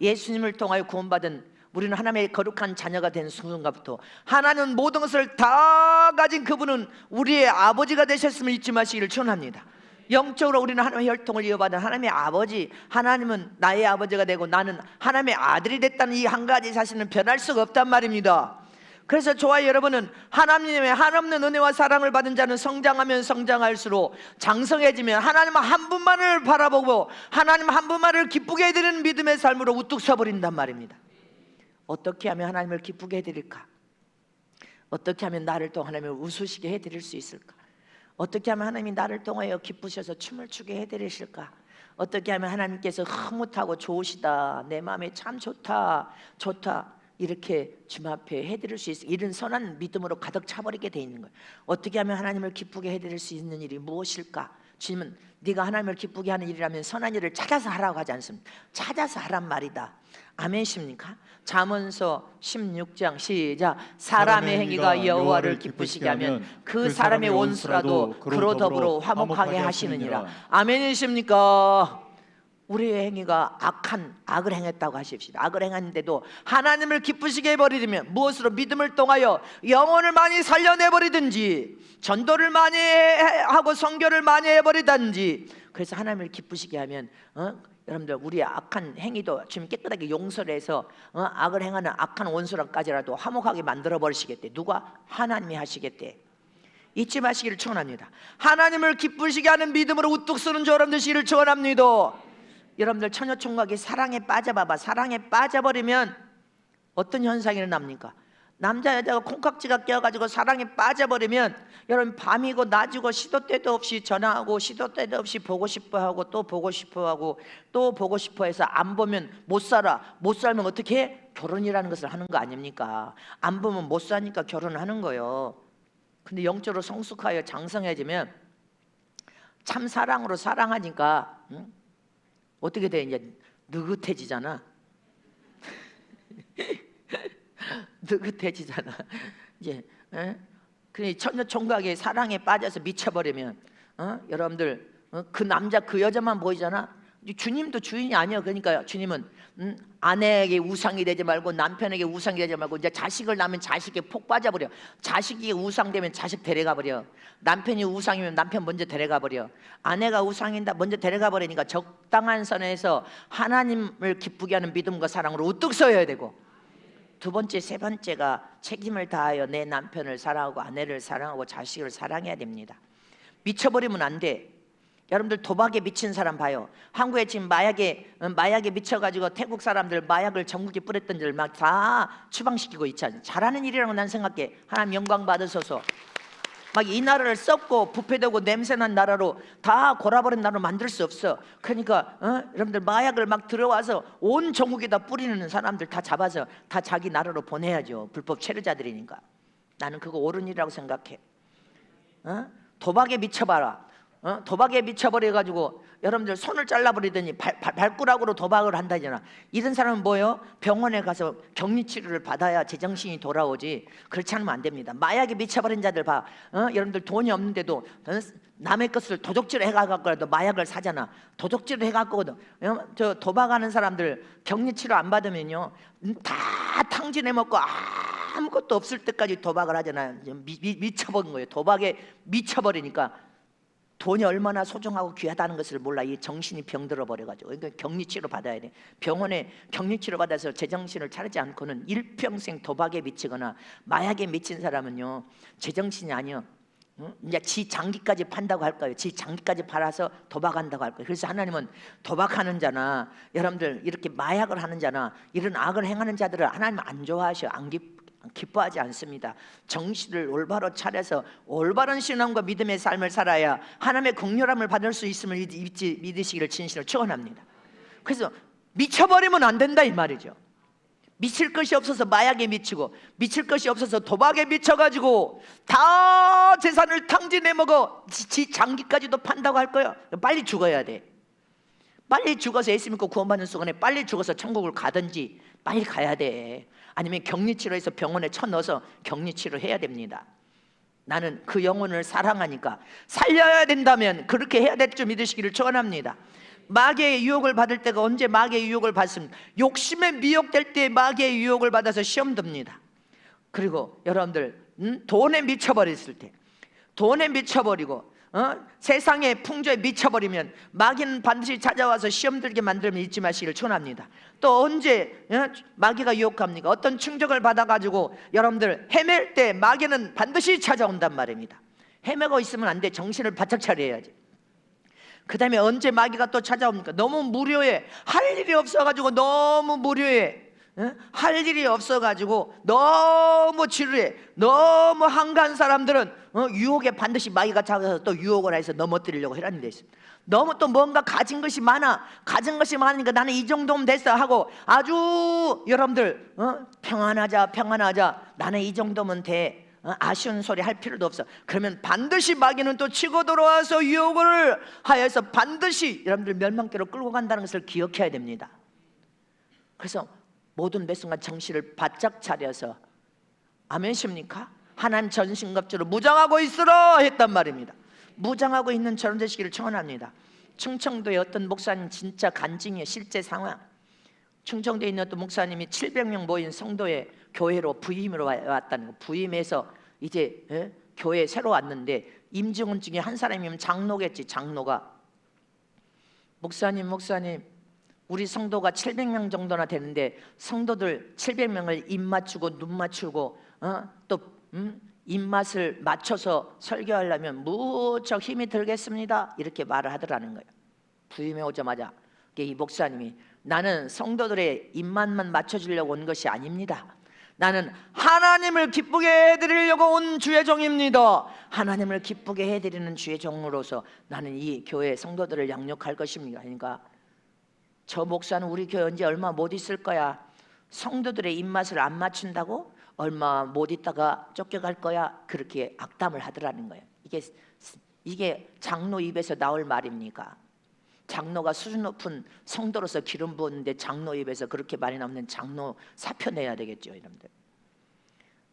예수님을 통하여 구원받은 우리는 하나님의 거룩한 자녀가 된 순간부터 하나님은 모든 것을 다 가진 그분은 우리의 아버지가 되셨음을 잊지 마시기를 축원합니다. 영적으로 우리는 하나님의 혈통을 이어받은 하나님의 아버지, 하나님은 나의 아버지가 되고 나는 하나님의 아들이 됐다는 이 한 가지 사실은 변할 수가 없단 말입니다. 그래서 저와 여러분은 하나님의 한없는 은혜와 사랑을 받은 자는 성장하면 성장할수록 장성해지면 하나님 한 분만을 바라보고 하나님 한 분만을 기쁘게 해드리는 믿음의 삶으로 우뚝 서버린단 말입니다. 어떻게 하면 하나님을 기쁘게 해드릴까? 어떻게 하면 나를 통해 하나님을 웃으시게 해드릴 수 있을까? 어떻게 하면 하나님이 나를 통하여 기쁘셔서 춤을 추게 해드리실까? 어떻게 하면 하나님께서 흐뭇하고 좋으시다, 내 마음에 참 좋다 이렇게 주님 앞에 해드릴 수 있을까? 이런 선한 믿음으로 가득 차버리게 돼 있는 거예요. 어떻게 하면 하나님을 기쁘게 해드릴 수 있는 일이 무엇일까? 주님은 네가 하나님을 기쁘게 하는 일이라면 선한 일을 찾아서 하라고 하지 않습니다. 찾아서 하란 말이다. 아멘십니까? 잠언서 16장 시작. 사람의 행위가 여호와를 기쁘시게 하면 그 사람의 원수라도 그로 더불어 화목하게 하시느니라. 아멘이십니까? 우리의 행위가 악을 행했다고 하십시다. 악을 행했는데도 하나님을 기쁘시게 해버리면 무엇으로? 믿음을 통하여 영혼을 많이 살려내버리든지 전도를 많이 하고 선교를 많이 해버리든지 그래서 하나님을 기쁘시게 하면 여러분들 우리의 악한 행위도 주님 깨끗하게 용서를 해서 악을 행하는 악한 원수랑까지라도 화목하게 만들어 버리시겠대. 누가? 하나님이 하시겠대. 잊지 마시기를 축원합니다. 하나님을 기쁘시게 하는 믿음으로 우뚝 서는 줄 여러분들 시기를 축원합니다. 여러분들 처녀총각이 사랑에 빠져봐봐. 사랑에 빠져버리면 어떤 현상이 일어납니까? 남자 여자가 콩깍지가 껴가지고 사랑에 빠져버리면 여러분 밤이고 낮이고 시도 때도 없이 전화하고 시도 때도 없이 보고 싶어하고 또 보고 싶어하고 또 보고 싶어해서 안 보면 못 살아. 못 살면 어떻게 해? 결혼이라는 것을 하는 거 아닙니까? 안 보면 못 사니까 결혼을 하는 거예요. 근데 영적으로 성숙하여 장성해지면 참 사랑으로 사랑하니까 어떻게 돼? 이제 느긋해지잖아. 느긋해지잖아. 이제 그 처녀 총각의 사랑에 빠져서 미쳐버리면 여러분들 그 남자 그 여자만 보이잖아. 주님도 주인이 아니에요. 그러니까 주님은 아내에게 우상이 되지 말고 남편에게 우상이 되지 말고, 이제 자식을 낳으면 자식에 폭 빠져버려. 자식이 우상되면 자식 데려가 버려. 남편이 우상이면 남편 먼저 데려가 버려. 아내가 우상인다 먼저 데려가 버리니까 적당한 선에서 하나님을 기쁘게 하는 믿음과 사랑으로 우뚝 서야 되고, 두 번째, 세 번째가 책임을 다하여 내 남편을 사랑하고 아내를 사랑하고 자식을 사랑해야 됩니다. 미쳐버리면 안 돼. 여러분들 도박에 미친 사람 봐요. 한국에 지금 마약에 미쳐가지고 태국 사람들 마약을 전국에 뿌렸던 들 막 다 추방시키고 있잖아요. 잘하는 일이라고 난 생각해. 하나님 영광 받으소서. 막 이 나라를 썩고 부패되고 냄새난 나라로 다 골아버린 나라로 만들 수 없어. 그러니까 여러분들 마약을 막 들어와서 온 전국에다 뿌리는 사람들 다 잡아서 다 자기 나라로 보내야죠. 불법 체류자들이니까. 나는 그거 옳은 일이라고 생각해. 도박에 미쳐봐라. 도박에 미쳐버려가지고 여러분들 손을 잘라버리더니 발가락으로 도박을 한다잖아. 이런 사람은 뭐예요? 병원에 가서 격리치료를 받아야 제정신이 돌아오지. 그렇지 않으면 안 됩니다. 마약에 미쳐버린 자들 봐. 여러분들 돈이 없는데도 남의 것을 도적질 해가지고라도 마약을 사잖아. 도적질 해가지고도 저 도박하는 사람들 격리치료 안 받으면요 다 탕진해 먹고 아무것도 없을 때까지 도박을 하잖아요. 미쳐버린 거예요. 도박에 미쳐버리니까 돈이 얼마나 소중하고 귀하다는 것을 몰라. 이 정신이 병들어 버려가지고. 그러니까 격리치료 받아야 돼. 병원에 격리치료 받아서 제정신을 차리지 않고는 일평생 도박에 미치거나 마약에 미친 사람은요 제정신이 아니요. 이제 지 장기까지 판다고 할 거예요. 지 장기까지 팔아서 도박한다고 할 거예요. 그래서 하나님은 도박하는 자나 여러분들 이렇게 마약을 하는 자나 이런 악을 행하는 자들을 하나님 안 좋아하셔. 기뻐하지 않습니다. 정신을 올바로 차려서 올바른 신앙과 믿음의 삶을 살아야 하나님의 긍휼함을 받을 수 있음을 믿으시기를 진실로 축원합니다. 그래서 미쳐버리면 안 된다 이 말이죠. 미칠 것이 없어서 마약에 미치고 미칠 것이 없어서 도박에 미쳐가지고 다 재산을 탕진해 먹어 지 장기까지도 판다고 할 거예요. 빨리 죽어야 돼. 빨리 죽어서 예수 믿고 구원받는 순간에 빨리 죽어서 천국을 가든지 빨리 가야 돼. 아니면 격리치료해서 병원에 쳐넣어서 격리치료 해야 됩니다. 나는 그 영혼을 사랑하니까 살려야 된다면 그렇게 해야 될 줄 믿으시기를 축원합니다. 마귀의 유혹을 받을 때가 언제 마귀의 유혹을 받습니다. 욕심에 미혹될 때 마귀의 유혹을 받아서 시험 듭니다. 그리고 여러분들 돈에 미쳐버렸을 때, 돈에 미쳐버리고 세상의 풍조에 미쳐버리면 마귀는 반드시 찾아와서 시험 들게 만들면 잊지 마시기를 축원합니다. 또 언제 마귀가 유혹합니까? 어떤 충격을 받아가지고 여러분들 헤맬 때 마귀는 반드시 찾아온단 말입니다. 헤매고 있으면 안 돼. 정신을 바짝 차려야지. 그 다음에 언제 마귀가 또 찾아옵니까? 너무 무료해. 할 일이 없어가지고 너무 무료해. 할 일이 없어가지고 너무 지루해. 너무 한가한 사람들은 유혹에 반드시 마귀가 잡아서 또 유혹을 해서 넘어뜨리려고 해라는 데 있습니다. 너무 또 뭔가 가진 것이 많아. 가진 것이 많으니까 나는 이 정도면 됐어 하고 아주 여러분들 평안하자 나는 이 정도면 돼. 아쉬운 소리 할 필요도 없어. 그러면 반드시 마귀는 또 치고 들어와서 유혹을 하여서 반드시 여러분들 멸망대로 끌고 간다는 것을 기억해야 됩니다. 그래서 모든 매 순간 정신을 바짝 차려서 아멘십니까? 하나님 전신갑주로 무장하고 있으라 했단 말입니다. 무장하고 있는 저런 되시기를 축원합니다. 충청도에 어떤 목사님 진짜 간증이에요. 실제 상황. 충청도에 있는 어떤 목사님이 700명 모인 성도의 교회로 부임으로 왔다는 거. 부임해서 이제 교회에 새로 왔는데 임직원 중에 한 사람이면 장로겠지. 장로가 목사님 우리 성도가 700명 정도나 되는데 성도들 700명을 입 맞추고 눈 맞추고 또 입맛을 맞춰서 설교하려면 무척 힘이 들겠습니다. 이렇게 말을 하더라는 거예요. 부임해 오자마자 이 목사님이 나는 성도들의 입맛만 맞춰주려고 온 것이 아닙니다. 나는 하나님을 기쁘게 해드리려고 온 주의 종입니다. 하나님을 기쁘게 해드리는 주의 종으로서 나는 이 교회 성도들을 양육할 것입니다. 그러니까 저 목사는 우리 교회 언제 얼마 못 있을 거야. 성도들의 입맛을 안 맞춘다고 얼마 못 있다가 쫓겨갈 거야. 그렇게 악담을 하더라는 거예요. 이게 장로 입에서 나올 말입니까? 장로가 수준 높은 성도로서 기름 부었는데 장로 입에서 그렇게 말이 나오면 장로 사표 내야 되겠죠. 여러분들,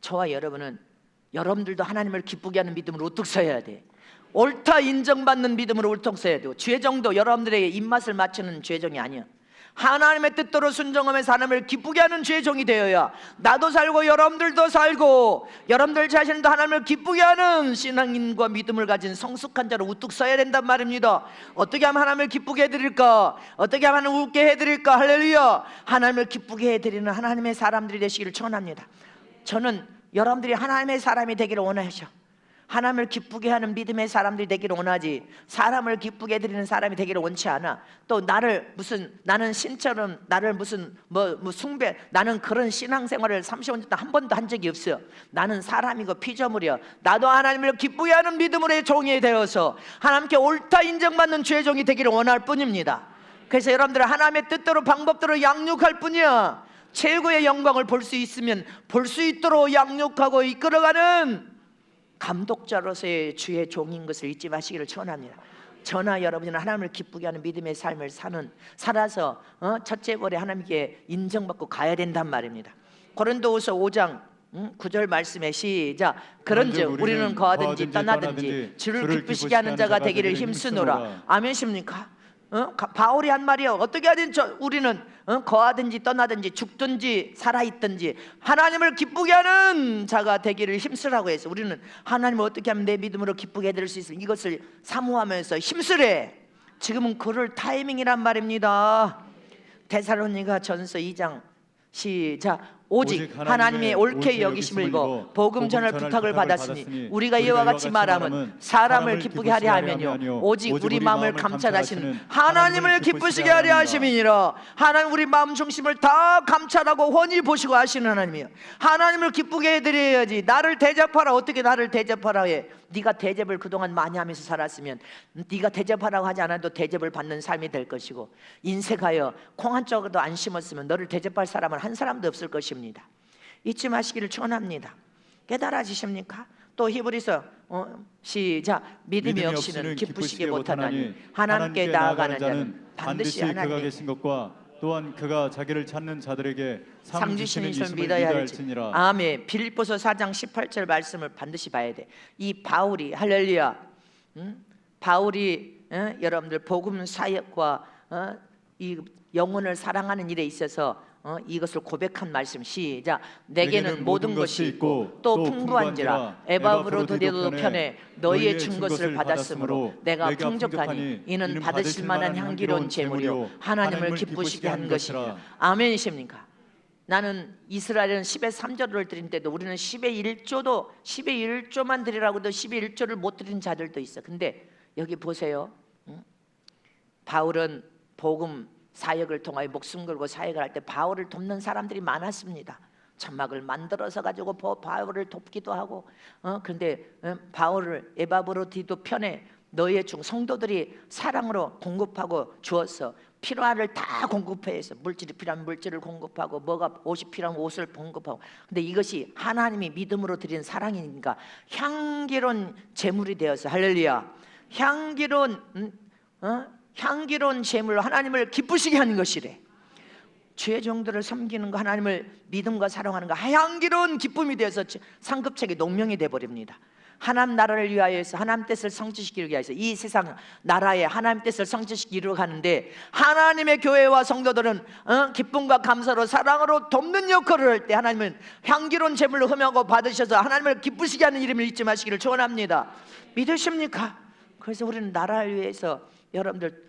저와 여러분은 여러분들도 하나님을 기쁘게 하는 믿음으로 우뚝 서야 돼. 옳다 인정받는 믿음으로 옳통서야 되고, 죄정도 여러분들에게 입맛을 맞추는 죄정이 아니야. 하나님의 뜻대로 순종하면서 하나님을 기쁘게 하는 죄종이 되어야 나도 살고 여러분들도 살고 여러분들 자신도 하나님을 기쁘게 하는 신앙인과 믿음을 가진 성숙한 자로 우뚝 서야 된단 말입니다. 어떻게 하면 하나님을 기쁘게 해드릴까? 어떻게 하면 하나님을 웃게 해드릴까? 할렐루야. 하나님을 기쁘게 해드리는 하나님의 사람들이 되시기를 축원합니다. 저는 여러분들이 하나님의 사람이 되기를 원하셔. 하나님을 기쁘게 하는 믿음의 사람들이 되기를 원하지, 사람을 기쁘게 해드리는 사람이 되기를 원치 않아. 또 나는 신처럼 나를 무슨 숭배, 나는 그런 신앙생활을 35년 동안 한 번도 한 적이 없어요. 나는 사람이고 피조물이야. 나도 하나님을 기쁘게 하는 믿음으로의 종이 되어서 하나님께 옳다 인정받는 죄종이 되기를 원할 뿐입니다. 그래서 여러분들은 하나님의 뜻대로 방법대로 양육할 뿐이야. 최고의 영광을 볼 수 있으면 볼 수 있도록 양육하고 이끌어가는 감독자로서의 주의 종인 것을 잊지 마시기를 축원합니다. 저나 여러분은 하나님을 기쁘게 하는 믿음의 삶을 살아서 첫째 벌에 하나님께 인정받고 가야 된단 말입니다. 고린도후서 5장 9절 말씀에 시작. 그런즉 우리는 거하든지 떠나든지 주를 기쁘시게 하는 자가 되기를 힘쓰노라. 아멘십니까? 바울이 한 말이요. 어떻게 하든지 우리는 거하든지 떠나든지 죽든지 살아있든지 하나님을 기쁘게 하는 자가 되기를 힘쓰라고 해서 우리는 하나님을 어떻게 하면 내 믿음으로 기쁘게 해드릴 수 있을까, 이것을 사모하면서 힘쓰래. 지금은 그럴 타이밍이란 말입니다. 데살로니가 전서 2장 시작. 오직 하나님의 옳게 여기심을 이고 복음 전할 부탁을 받았으니 우리가 이와 같이 말함은 사람을 기쁘게 하려 하면요 오직 우리 마음을 감찰하시는 하나님을 기쁘시게 하려 하심이니라. 하나님 우리 마음 중심을 다 감찰하고 훤히 보시고 하시는 하나님이요. 하나님을 기쁘게 해드려야지. 나를 대접하라. 어떻게 나를 대접하라 해? 네가 대접을 그동안 많이 하면서 살았으면 네가 대접하라고 하지 않아도 대접을 받는 삶이 될 것이고, 인생하여 콩 한 쪽도 안 심었으면 너를 대접할 사람은 한 사람도 없을 것입니다. 잊지 마시기를 축원합니다. 깨달아지십니까? 또 히브리서 시작. 믿음이 없이는 기쁘시게 못하나니 하나님께 나아가는 자는 반드시 그가 계신 것과 또한 그가 자기를 찾는 자들에게 상 주시는 이심을 믿어야 할지니라. 아멘. 빌립보서 4장 18절 말씀을 반드시 봐야 돼. 이 바울이 할렐루야. 바울이 여러분들 복음 사역과 이 영혼을 사랑하는 일에 있어서 이것을 고백한 말씀 시작. 내게는 모든 것이 있고 또 풍부한지라 에바브로디도 편에 너희의 준 것을 받았으므로 내가 풍족하니 이는 받으실 만한 향기로운 제물이요 하나님을 기쁘시게 한 것이며. 아멘이십니까? 나는 이스라엘은 10의 3조를 드린 때도 우리는 10의 1조만 드리라고도 10의 1조를 못 드린 자들도 있어. 근데 여기 보세요. 바울은 복음 사역을 통하여 목숨 걸고 사역을 할 때 바울을 돕는 사람들이 많았습니다. 천막을 만들어서 가지고 바울을 돕기도 하고 그런데 바울을 에바브로디도 편에 너희의 중 성도들이 사랑으로 공급하고 주어서 필요한을 다 공급해서 물질이 필요한 물질을 공급하고 뭐가 옷이 필요한 옷을 공급하고. 근데 이것이 하나님이 믿음으로 드린 사랑이니까 향기로운 제물이 되어서 할렐루야. 향기로운 제물로 하나님을 기쁘시게 하는 것이래. 주의 종들을 섬기는 거, 하나님을 믿음과 사랑하는 거 향기로운 기쁨이 되어서 상급책이 농명이 되어버립니다. 하나님 나라를 위하여서 하나님 뜻을 성취시키기 위해서 이 세상 나라에 하나님 뜻을 성취시키려고 하는데 하나님의 교회와 성도들은 기쁨과 감사로 사랑으로 돕는 역할을 할 때 하나님은 향기로운 제물로 흠하고 받으셔서 하나님을 기쁘시게 하는 이름을 잊지 마시기를 축원합니다. 믿으십니까? 그래서 우리는 나라를 위해서 여러분들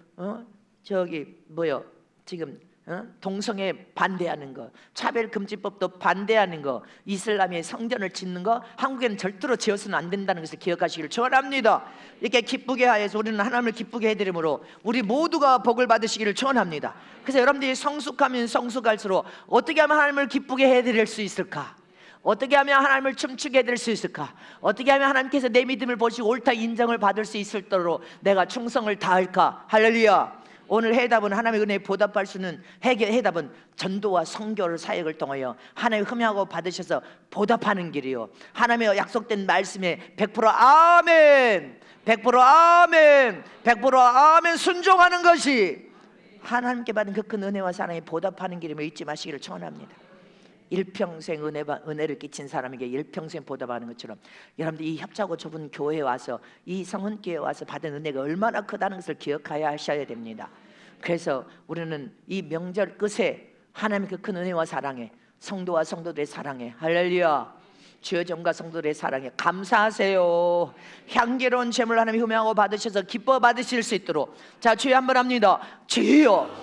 지금 동성애 반대하는 거, 차별금지법도 반대하는 거, 이슬람의 성전을 짓는 거 한국에는 절대로 지어서는 안 된다는 것을 기억하시기를 축원합니다. 이렇게 기쁘게 하여서 우리는 하나님을 기쁘게 해드림으로 우리 모두가 복을 받으시기를 축원합니다. 그래서 여러분들이 성숙하면 성숙할수록 어떻게 하면 하나님을 기쁘게 해드릴 수 있을까? 어떻게 하면 하나님을 춤추게 해드릴 수 있을까? 어떻게 하면 하나님께서 내 믿음을 보시고 옳다 인정을 받을 수 있도록 내가 충성을 다할까? 할렐루야. 오늘 해답은 하나님의 은혜에 보답할 수 있는 해답은 전도와 선교를 사역을 통하여 하나님의 흠양하고 받으셔서 보답하는 길이요, 하나님의 약속된 말씀에 100% 아멘, 100% 아멘, 100% 아멘 순종하는 것이 하나님께 받은 그 큰 은혜와 사랑에 보답하는 길임을 잊지 마시기를 축원합니다. 일평생 은혜를 끼친 사람에게 일평생 보답하는 것처럼 여러분들 이 협자고 좁은 교회에 와서 이 성은교회에 와서 받은 은혜가 얼마나 크다는 것을 기억하여 하셔야 됩니다. 그래서 우리는 이 명절 끝에 하나님의 그 큰 은혜와 사랑에 성도와 성도들의 사랑에 할렐루야 주의 종과 성도들의 사랑에 감사하세요. 향기로운 제물 하나님 흠양하고 받으셔서 기뻐 받으실 수 있도록 자 주여 한번 합니다. 주여